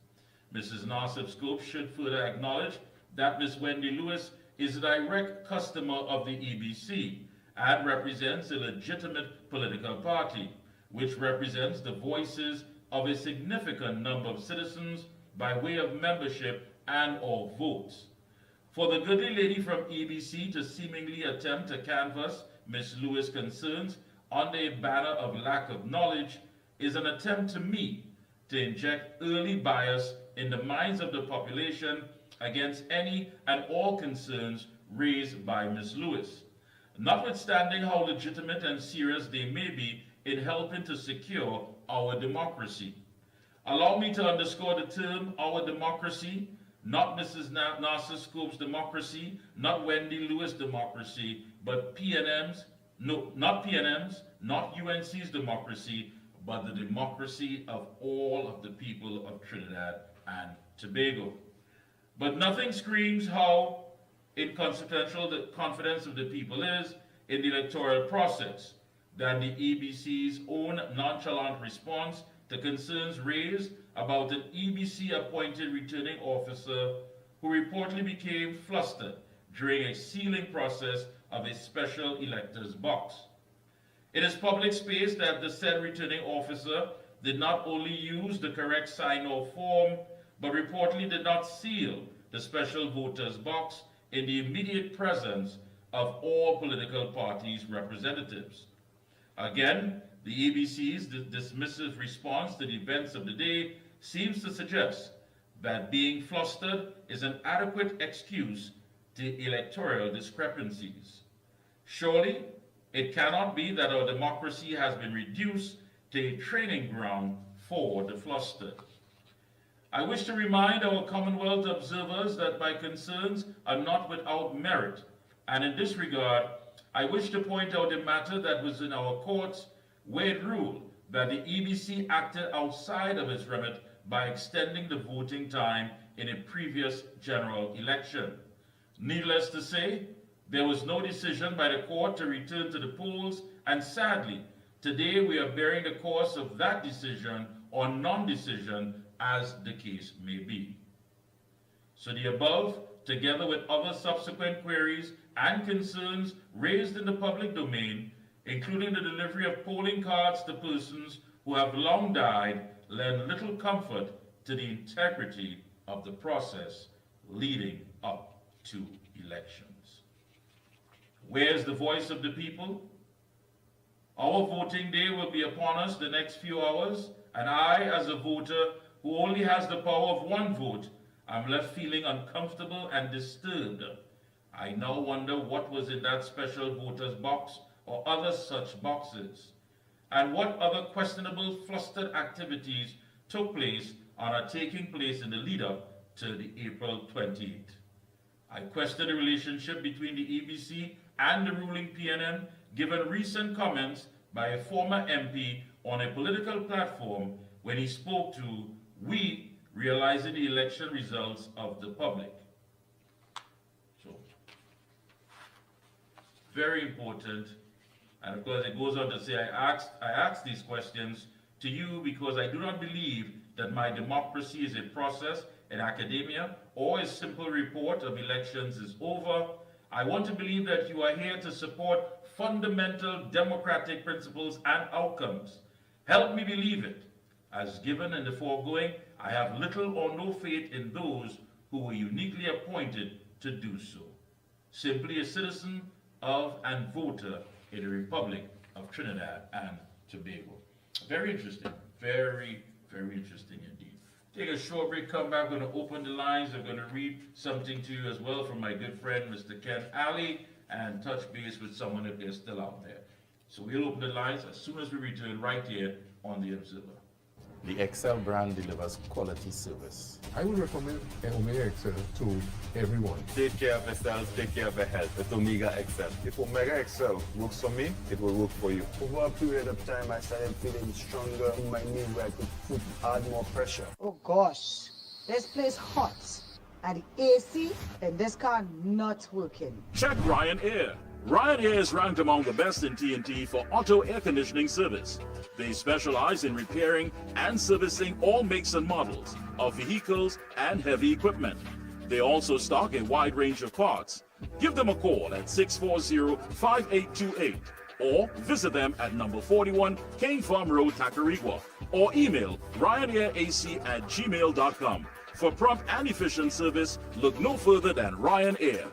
Mrs. Narcissus Scope should further acknowledge that Ms. Wendy Lewis is a direct customer of the EBC and represents a legitimate political party, which represents the voices of a significant number of citizens by way of membership and or votes. For the goodly lady from EBC to seemingly attempt to canvass Ms. Lewis' concerns under a banner of lack of knowledge is an attempt to me to inject early bias in the minds of the population against any and all concerns raised by Ms. Lewis, notwithstanding how legitimate and serious they may be in helping to secure our democracy. Allow me to underscore the term our democracy, not Mrs. Narcissus Scope's democracy, not Wendy Lewis' democracy, but PNM's, No, not PNM's, not UNC's democracy, but the democracy of all of the people of Trinidad and Tobago. But nothing screams how inconsequential the confidence of the people is in the electoral process than the EBC's own nonchalant response to concerns raised about an EBC-appointed returning officer who reportedly became flustered during a sealing process of a special elector's box. It is public space that the said returning officer did not only use the correct sign-off form, but reportedly did not seal the special voter's box in the immediate presence of all political parties' representatives. Again, the EBC's dismissive response to the events of the day seems to suggest that being flustered is an adequate excuse to electoral discrepancies. Surely, it cannot be that our democracy has been reduced to a training ground for the flustered. I wish to remind our Commonwealth observers that my concerns are not without merit, and in this regard, I wish to point out a matter that was in our courts where it ruled that the EBC acted outside of its remit by extending the voting time in a previous general election. Needless to say, there was no decision by the court to return to the polls, and sadly, today we are bearing the course of that decision or non-decision, as the case may be. So the above, together with other subsequent queries and concerns raised in the public domain, including the delivery of polling cards to persons who have long died, lend little comfort to the integrity of the process leading up to elections. Where's the voice of the people? Our voting day will be upon us the next few hours, and I, as a voter who only has the power of one vote, I'm left feeling uncomfortable and disturbed. I now wonder what was in that special voter's box or other such boxes, and what other questionable flustered activities took place or are taking place in the lead-up to the April 28th. I question the relationship between the EBC and the ruling PNM, given recent comments by a former MP on a political platform when he spoke to "we realizing the election results of the public." So, very important. And of course, it goes on to say, I ask these questions to you because I do not believe that my democracy is a process in academia or a simple report of elections is over. I want to believe that you are here to support fundamental democratic principles and outcomes. Help me believe it. As given in the foregoing, I have little or no faith in those who were uniquely appointed to do so. Simply a citizen of and voter in the Republic of Trinidad and Tobago. Very interesting. Very, very interesting indeed. Take a short break, come back, we're going to open the lines. I'm going to read something to you as well from my good friend, Mr. Ken Alley, and touch base with someone if they're still out there. So we'll open the lines as soon as we return right here on The Observer. The Excel brand delivers quality service. I would recommend Omega Excel to everyone. Take care of yourself, take care of your health with Omega Excel. If Omega Excel works for me, it will work for you. Over a period of time, I started feeling stronger in my knee where I could add more pressure. Oh gosh, this place hot. And the AC in this car not working. Check Ryan Air. Ryan Air is ranked among the best in TNT for auto air conditioning service. They specialize in repairing and servicing all makes and models of vehicles and heavy equipment. They also stock a wide range of parts. Give them a call at 640-5828 or visit them at number 41 King Farm Road, Tacarigua, or email ryanairac@gmail.com. For prompt and efficient service, look no further than Ryan Air.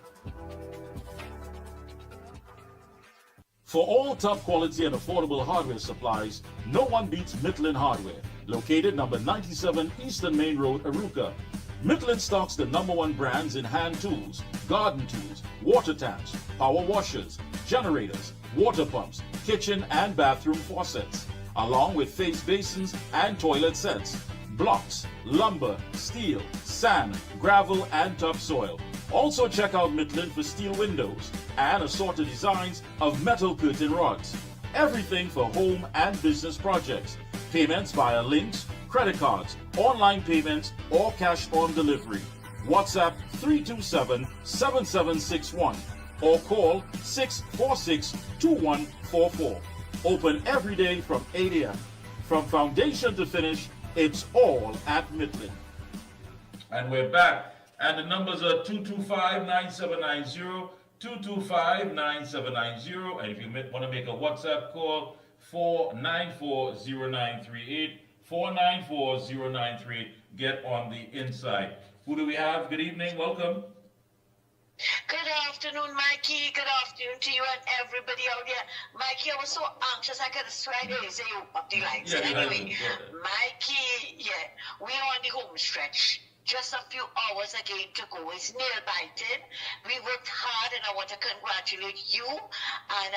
For all top quality and affordable hardware supplies, no one beats Midland Hardware, located number 97 Eastern Main Road, Arouca. Midland stocks the #1 brands in hand tools, garden tools, water tanks, power washers, generators, water pumps, kitchen and bathroom faucets, along with face basins and toilet sets. blocks, lumber, steel, sand, gravel, and topsoil. Also check out Midland for steel windows and assorted designs of metal curtain rods. Everything for home and business projects. Payments via links, credit cards, online payments, or cash on delivery. WhatsApp 327-7761 or call 646-2144. Open every day from 8 a.m. From foundation to finish, it's all at Midland. And we're back. And the numbers are 225-9790, 225-9790. And if you want to make a WhatsApp call, 494-0938, 494-0938. Get on the inside. Who do we have? Good evening. Welcome. Good afternoon, Mikey. Good afternoon to you and everybody out there. Mikey, I was so anxious I could have sworn to say you up the lines. Yeah, anyway, Mikey, yeah, we're on the home stretch. Just a few hours again to go. It's nail biting. We worked hard, and I want to congratulate you and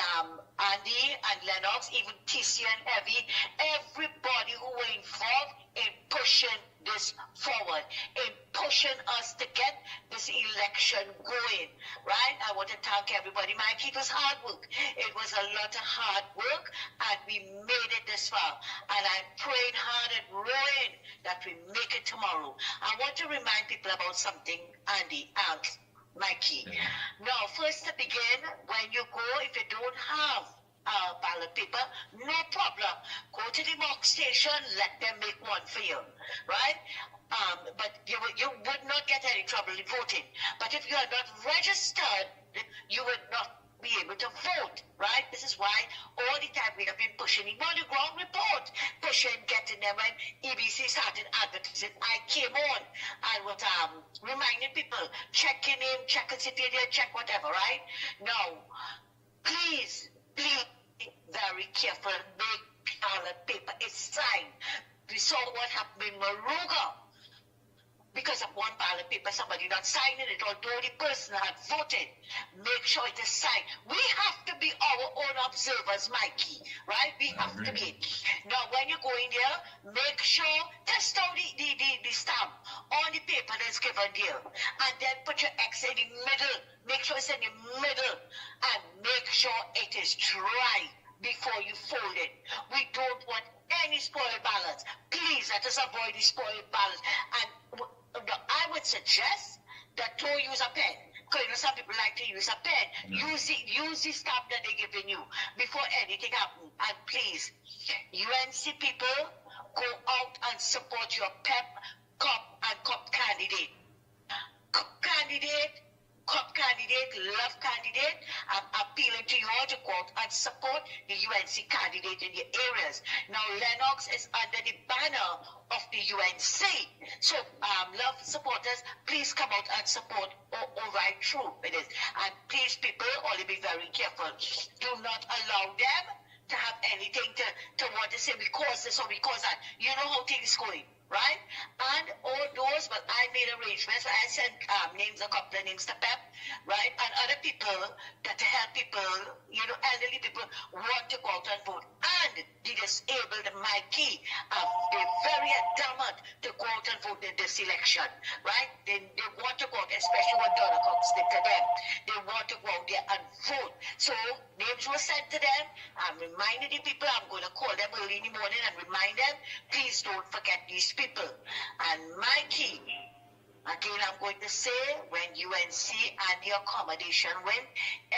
Andy and Lennox, even TC and Evie, everybody who were involved in pushing this forward, in pushing us to get this election going, right? I want to thank everybody. Mikey, it was hard work. It was a lot of hard work, and we made it this far. And I'm praying hard and praying that we make it tomorrow. I want to remind people about something, Andy and Mikey. Now, first to begin, when you go, if you don't have ballot paper, no problem. Go to the mock station, let them make one for you, right? But you would not get any trouble in voting. But if you are not registered, you would not be able to vote, right? This is why all the time we have been pushing him on the ground report, pushing, getting them. When EBC started advertising, I came on and was reminding people, checking in, check a city, check whatever, right? Now, please, very careful. Make ballot paper is signed. We saw what happened in Moruga. Because of one ballot paper, somebody not signing it, although the person had voted. Make sure it is signed. We have to be our own observers, Mikey, right? We have to be. Now, when you go in there, make sure, test out the stamp on the paper that's given there. And then put your X in the middle. Make sure it's in the middle. And make sure it is dry before you fold it. We don't want any spoiled ballots. Please, let us avoid the spoiled ballots. And I would suggest that don't use a pen. Because you know, some people like to use a pen. Use the stamp that they're giving you before anything happens. And please, UNC people, go out and support your PEP, COP, and COP candidate. COP candidate, love candidate. I'm appealing to you all to go out and support the UNC candidate in your areas. Now, Lennox is under the banner of the UNC. So, love supporters, please come out and support all right through it is. And please, people, only be very careful. Do not allow them to have anything to want to say because this or because that. You know how things going. Right? And all those, but I made arrangements. I sent names, a couple of names to PEP, right? And other people that help people, you know, elderly people want to go out and vote. And the disabled, Mikey, they're very adamant to go out and vote in this election, right? They want to go out, especially when Donna Cox did to them. They want to go out there and vote. So names were sent to them. I'm reminding the people, I'm going to call them early in the morning and remind them, please don't forget these people. And Mikey, again, I'm going to say, when UNC and the accommodation win,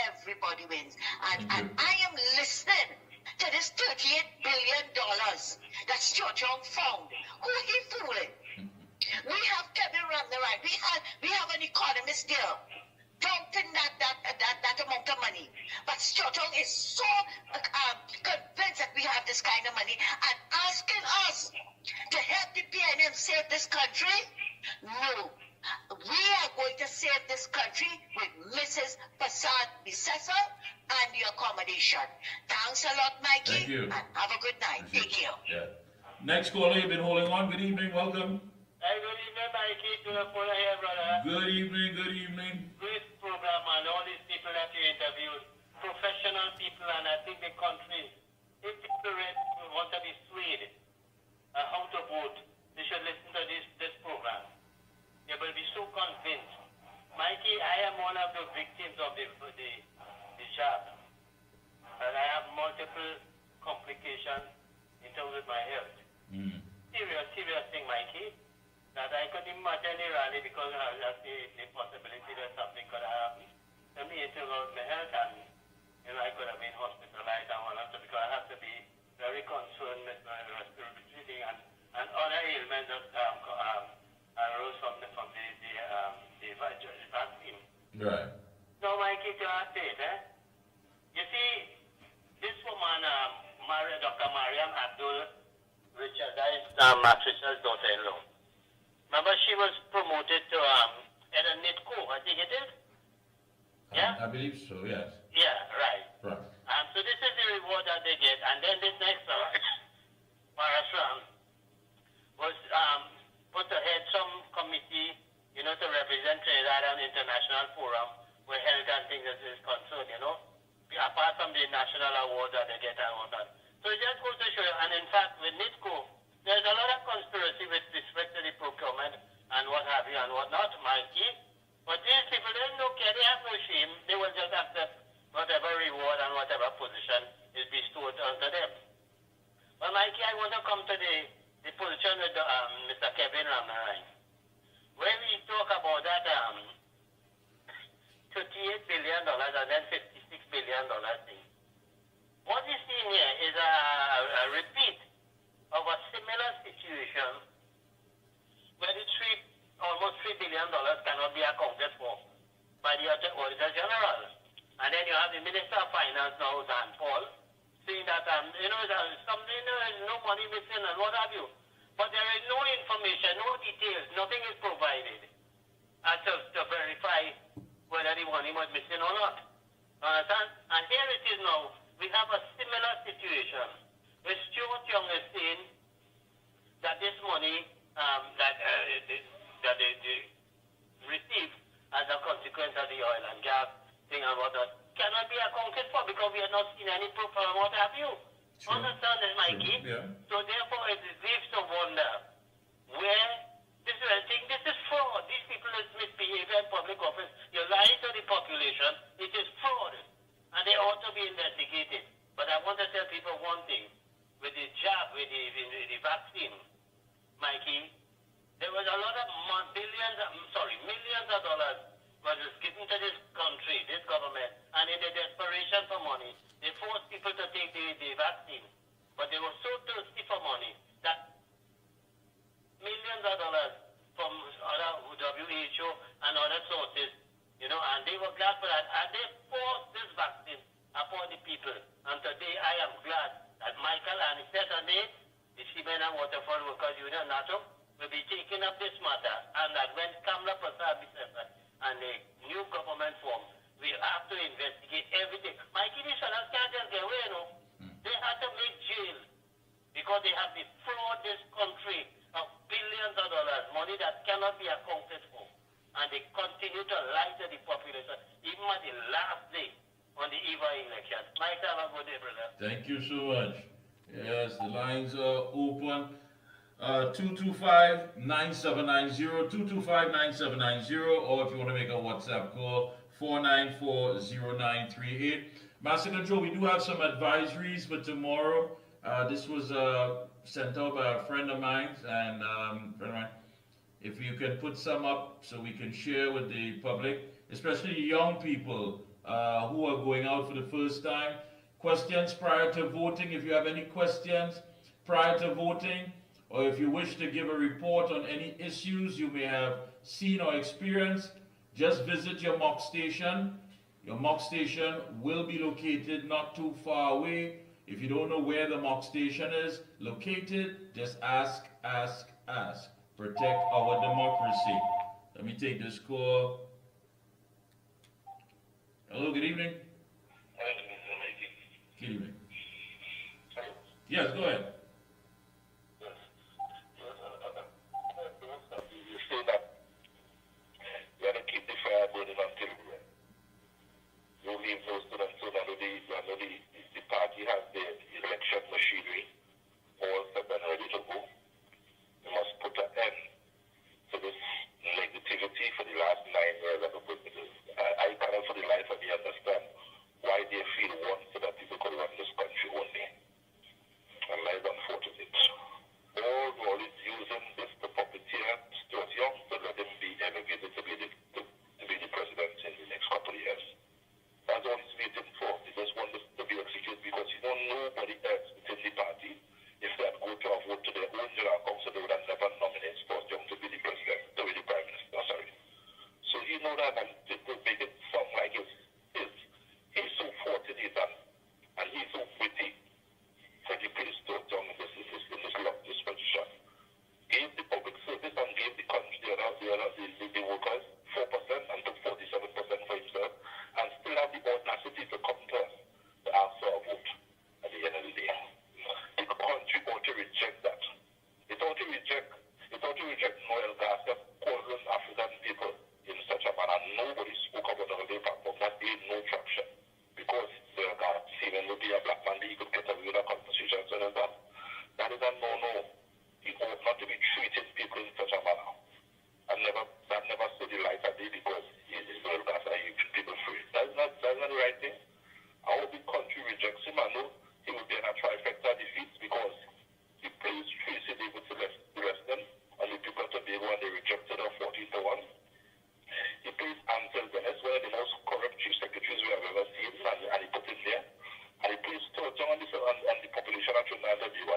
everybody wins. And I am listening to this $38 billion that Stuart Young found. Who he fooling? We have Kevin Randall, we have an economist there. Counting that amount of money. But Stuart Young is so convinced that we have this kind of money and asking us to help the PNM save this country? No. We are going to save this country with Mrs. Prasad Bissessa and the accommodation. Thanks a lot, Mikey. Thank you. And have a good night. Take care. Yeah. Next caller, you've been holding on. Good evening. Welcome. Hey, good evening, Mikey. To the full here, brother. Good evening. Good evening. Great program, and all these people that you interviewed. Professional people, and I think the country, if people want to be swayed how to vote, they should listen condition in terms of my health. Mm. Serious thing, Mikey, that I couldn't imagine the rally because I was just the possibility that something could have happened to me in terms of my health, and I could have been hospitalized and whatnot, so because I have to be very concerned with my respiratory breathing and other ailments that arose from the vaccine. Right. So, Mikey, to update, you see, this woman, Dr. Mariam Abdul Richard, that is Patricia's daughter-in-law. Remember, she was promoted to head of NITCO, I think it is? Yeah? I believe so, yes. Yeah, right. Right. So this is the reward that they get. And then this next Parashram was put to head some committee, to represent Trinidad on international forum where health and things is concerned, apart from the national awards that they get and all that. So it just goes to show you, and in fact with NITCO, there's a lot of conspiracy with respect to the procurement and what have you and what not, Mikey. But these people, they don't care, they have no shame, they will just accept whatever reward and whatever position is bestowed onto them. But Mikey, I want to come to the position with Mr. Kevin Ramarai. When we talk about that $38 billion and then $56 billion thing, what we're seeing here is a repeat of a similar situation where the almost $3 billion cannot be accounted for by the Auditor General. And then you have the Minister of Finance now, Dan Paul, saying that, there's no money missing and what have you. But there is no information, no details, nothing is provided to verify whether the money was missing or not. Understand? And here it is now. We have a similar situation where Stuart Young is saying that this money that they received as a consequence of the oil and gas thing and whatnot cannot be accounted for because we have not seen any proof or what have you. Sure. Understand this, Mikey? Sure. Yeah. So therefore it leaves to wonder where this is. I think this is fraud. These people is misbehaving in public office. You're lying to the population. It is fraud. And they ought to be investigated. But I want to tell people one thing. With the jab, with the vaccine, Mikey, there was a lot of millions of dollars was given to this country, this government, and in the desperation for money, they forced people to take the vaccine. But they were so thirsty for money that millions of dollars from other WHO and other sources, and they were glad for that. And they forced this vaccine upon the people. And today I am glad that Michael and Saturday, the Cement and Waterfall Workers Union, NATO, will be taking up this matter. And that when Kamala Prasad and the new government form, we have to investigate everything. Mikey, these fellas can't just get away, They have to make jail because they have defrauded this country of billions of dollars, money that cannot be accounted for. And they continue to lie to the population, even at the last day on the eve of election. Mike, have a good day, brother. Thank you so much. Yes, the lines are open. 225-9790, 225-9790, or if you want to make a WhatsApp call, 494-0938. Master Joe, we do have some advisories for tomorrow. This was sent out by a friend of mine, and if you can put some up so we can share with the public, especially young people who are going out for the first time. Questions prior to voting. If you have any questions prior to voting, or if you wish to give a report on any issues you may have seen or experienced, just visit your mock station. Your mock station will be located not too far away. If you don't know where the mock station is located, just ask. Protect our democracy. Let me take this call. Hello, good evening. Good evening. Yes, go ahead. You say that you have to keep the fire burning until you leave those to them so that the party has the election machinery all set and ready to go. You must put an end to this negativity for the last 9 years of the witnesses. I cannot for the life of me understand why they feel one so that people could run this country only.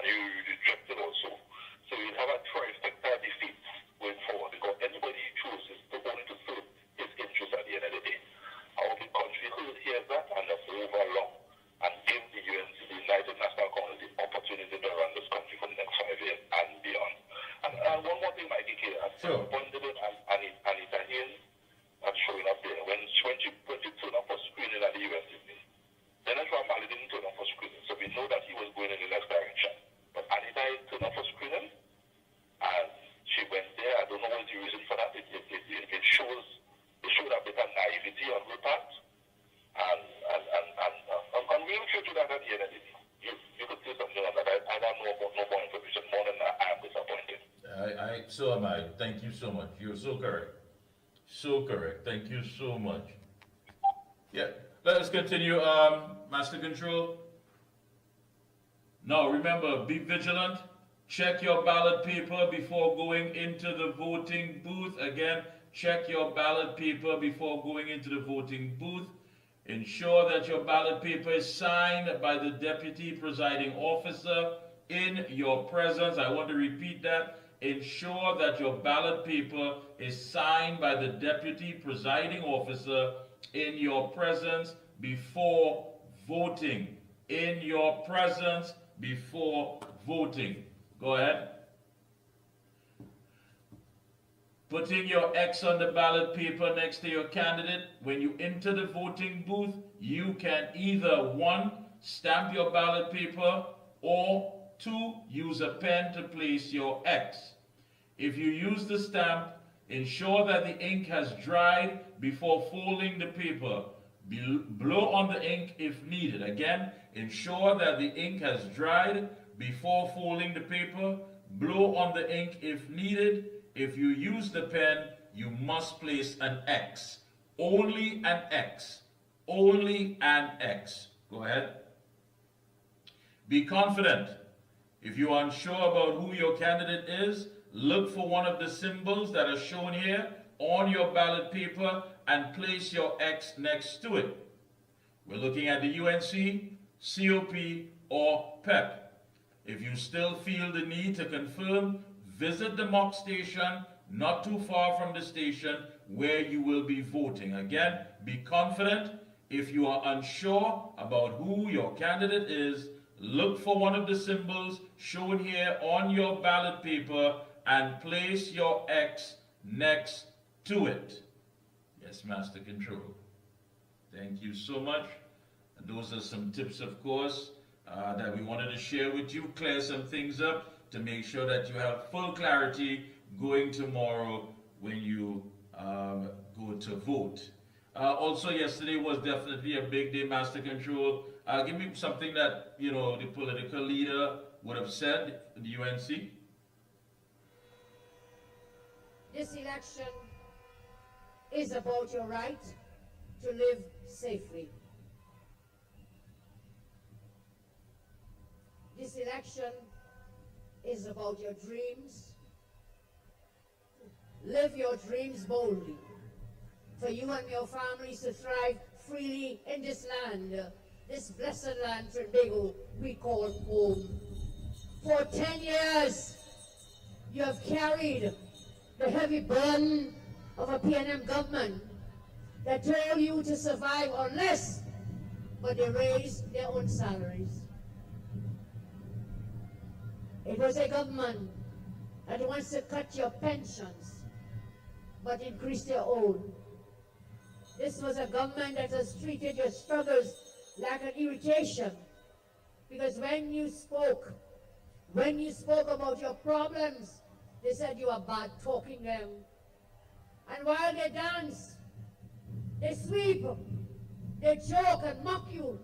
and he rejected also. So you'd have a trifecta defeat going forward because anybody he chooses to only to serve his interests at the end of the day. How the country will hear that and move along and give the UNC, the United National Community, opportunity to run this country for the next 5 years and beyond. And one more thing, Mickie K, I pointed it and Anita Haynes and showing up there. When she turned up for screening at the UNC, then Senator Mali didn't turn up for screening, so we know that he was going in the next direction. But Anita Haynes turned up for screening, and she went there. I don't know what's the reason for that. It shows a bit of naivety on her part. And I'm real sure to that at the end of the day. You could say something on that. I don't know about no more information more than that. I am disappointed. So am I. Thank you so much. You're so correct. So correct. Thank you so much. Yeah. Let us continue. Master Control. Now remember, be vigilant. Check your ballot paper before going into the voting booth. Again, check your ballot paper before going into the voting booth. Ensure that your ballot paper is signed by the deputy presiding officer in your presence. I want to repeat that. Ensure that your ballot paper is signed by the deputy presiding officer in your presence before voting. In your presence before voting. Go ahead. Putting your X on the ballot paper next to your candidate. When you enter the voting booth, you can either 1, stamp your ballot paper, or 2, use a pen to place your X. If you use the stamp, ensure that the ink has dried before folding the paper. Blow on the ink if needed. Again, ensure that the ink has dried before folding the paper. Blow on the ink if needed. If you use the pen, you must place an X. Only an X. Only an X. Go ahead. Be confident. If you are unsure about who your candidate is, look for one of the symbols that are shown here on your ballot paper and place your X next to it. We're looking at the UNC, COP, or PEP. If you still feel the need to confirm, visit the mock station not too far from the station where you will be voting. Again, be confident. If you are unsure about who your candidate is, look for one of the symbols shown here on your ballot paper and place your X next to it. Yes, Master Control. Thank you so much. And those are some tips, of course, that we wanted to share with you, clear some things up to make sure that you have full clarity going tomorrow when you go to vote. Also, yesterday was definitely a big day, Master Control. Give me something that, the political leader would have said in the UNC. This election is about your right to live safely. This election is about your dreams. Live your dreams boldly. For you and your families to thrive freely in this land, this blessed land, Trinbago, we call home. For 10 years, you have carried the heavy burden of a PNM government that told you to survive on less, but they raised their own salaries. It was a government that wants to cut your pensions, but increase their own. This was a government that has treated your struggles like an irritation, because when you spoke about your problems, they said you are bad talking them. And while they dance, they sweep, they joke and mock you.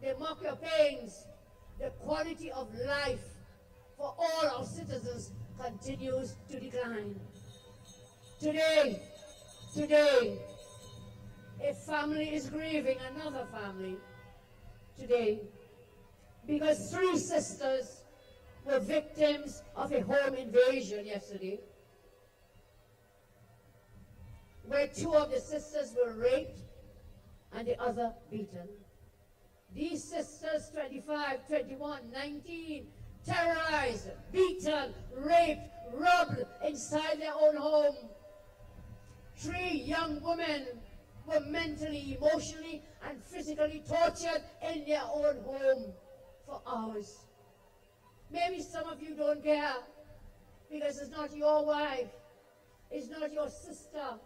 They mock your pains. The quality of life for all our citizens continues to decline. Today, a family is grieving another family today because 3 sisters were victims of a home invasion yesterday, where 2 of the sisters were raped and the other beaten. These sisters, 25, 21, 19, terrorized, beaten, raped, robbed inside their own home. 3 young women were mentally, emotionally, and physically tortured in their own home for hours. Maybe some of you don't care because it's not your wife, it's not your sister,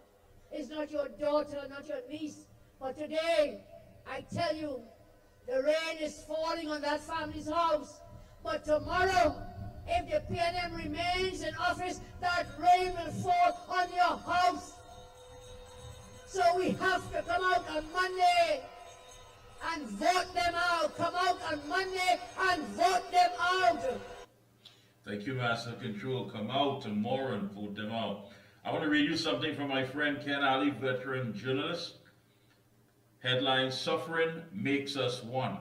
it's not your daughter, not your niece. But today, I tell you, the rain is falling on that family's house. But tomorrow, if the PNM remains in office, that rain will fall on your house. So we have to come out on Monday and vote them out. Come out on Monday and vote them out. Thank you, Master Control. Come out tomorrow and vote them out. I want to read you something from my friend Ken Ali, veteran journalist. Headline, Suffering Makes Us One.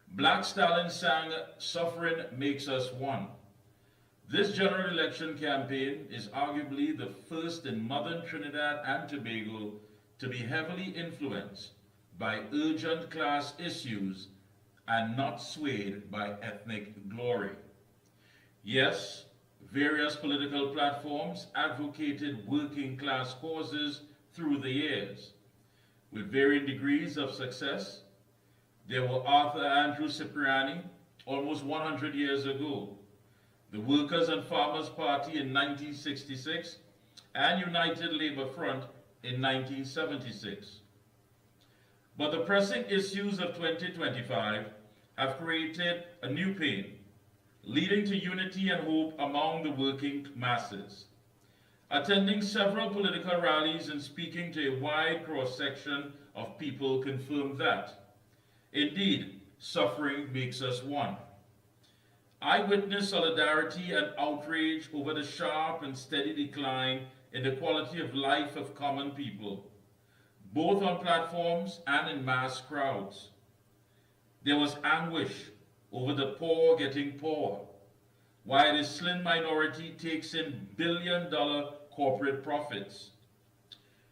Black Stalin sang, Suffering Makes Us One. This general election campaign is arguably the first in modern Trinidad and Tobago to be heavily influenced by urgent class issues and not swayed by ethnic glory. Yes, various political platforms advocated working class causes through the years. With varying degrees of success, there were Arthur Andrew Cipriani almost 100 years ago, the Workers' and Farmers' Party in 1966, and United Labour Front in 1976. But the pressing issues of 2025 have created a new pain, leading to unity and hope among the working masses. Attending several political rallies and speaking to a wide cross-section of people confirmed that, indeed, suffering makes us one. I witnessed solidarity and outrage over the sharp and steady decline in the quality of life of common people, both on platforms and in mass crowds. There was anguish over the poor getting poorer, while the slim minority takes in billion-dollar corporate profits.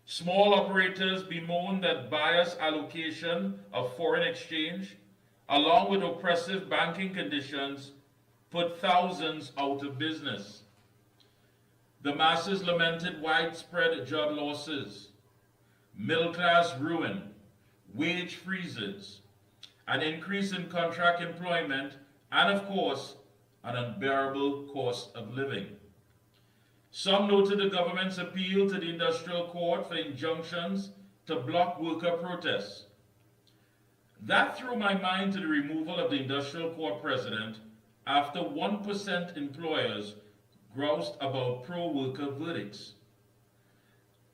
Small operators bemoan that biased allocation of foreign exchange, along with oppressive banking conditions, put thousands out of business. The masses lamented widespread job losses, middle-class ruin, wage freezes, an increase in contract employment, and of course, an unbearable cost of living. Some noted the government's appeal to the industrial court for injunctions to block worker protests. That threw my mind to the removal of the industrial court president after 1% employers groused about pro-worker verdicts.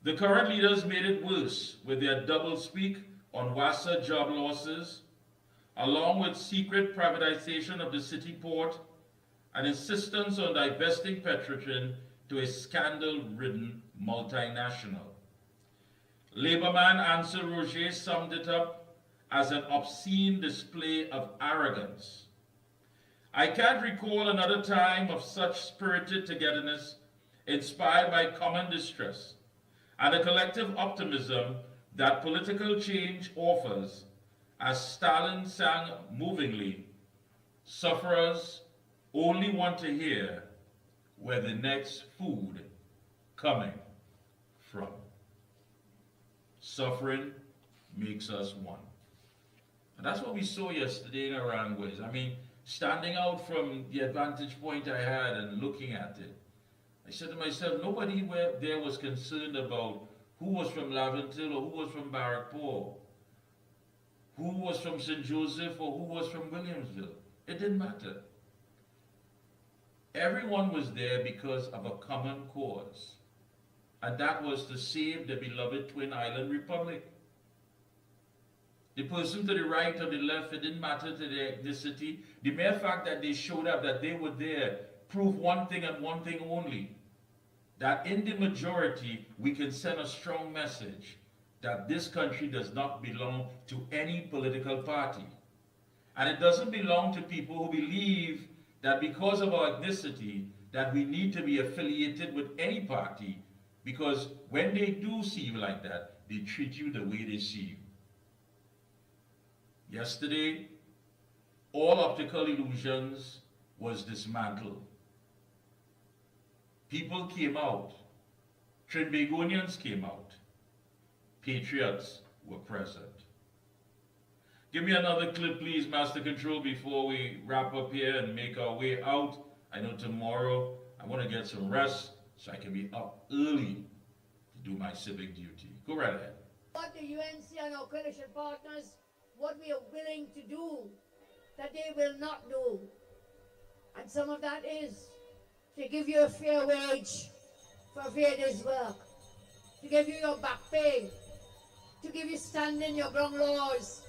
The current leaders made it worse with their doublespeak on WASA job losses, along with secret privatization of the city port and insistence on divesting Petrotrin to a scandal-ridden multinational. Labourman Ansel Roger summed it up as an obscene display of arrogance. I can't recall another time of such spirited togetherness inspired by common distress and a collective optimism that political change offers, as Stalin sang movingly, sufferers only want to hear where the next food coming from. Suffering makes us one. And that's what we saw yesterday in Aranguez. I mean, standing out from the vantage point I had and looking at it, I said to myself, nobody there was concerned about who was from Laventille or who was from Barrackpore, who was from St. Joseph or who was from Williamsville. It didn't matter. Everyone was there because of a common cause, and that was to save the beloved Twin Island Republic. The person to the right or the left, it didn't matter to their ethnicity. The mere fact that they showed up, that they were there, proved one thing and one thing only, that in the majority, we can send a strong message that this country does not belong to any political party. And it doesn't belong to people who believe that because of our ethnicity, that we need to be affiliated with any party, because when they do see you like that, they treat you the way they see you. Yesterday, all optical illusions was dismantled. People came out. Trinbagonians came out. Patriots were present. Give me another clip, please, Master Control, before we wrap up here and make our way out. I know tomorrow I want to get some rest so I can be up early to do my civic duty. Go right ahead. What the UNC and our coalition partners, what we are willing to do, that they will not do. And some of that is to give you a fair wage for a fair day's work, to give you your back pay, to give you standing your ground laws,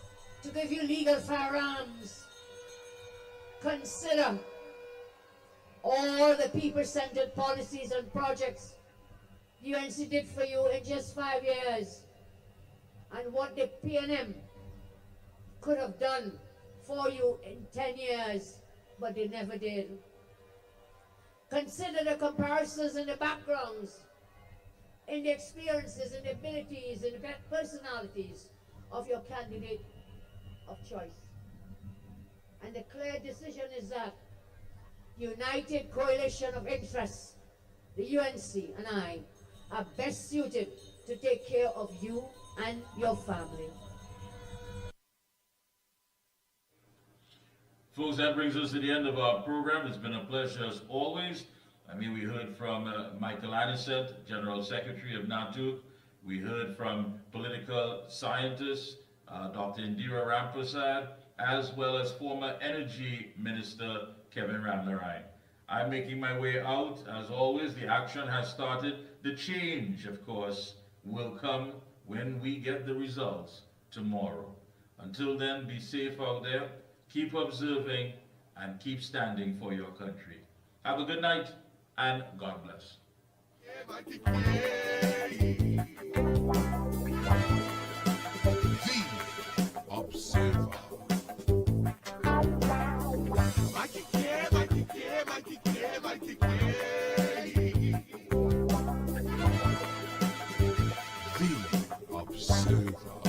to give you legal firearms. Consider all the people-centered policies and projects the UNC did for you in just 5 years, and what the PNM could have done for you in 10 years, but they never did. Consider the comparisons in the backgrounds, in the experiences, in the abilities, in the personalities of your candidate of choice. And the clear decision is that united coalition of interests, the UNC and I, are best suited to take care of you and your family. Folks, that brings us to the end of our program. It's been a pleasure as always. We heard from Michael Anisette, General Secretary of NATU. We heard from political scientist Dr. Indira Rampersad, as well as former Energy Minister Kevin Ramlarine. I'm making my way out. As always, the action has started. The change, of course, will come when we get the results tomorrow. Until then, be safe out there, keep observing, and keep standing for your country. Have a good night, and God bless. Observer. Mickie K, Mickie K, Mickie K, Mickie K. The Observer.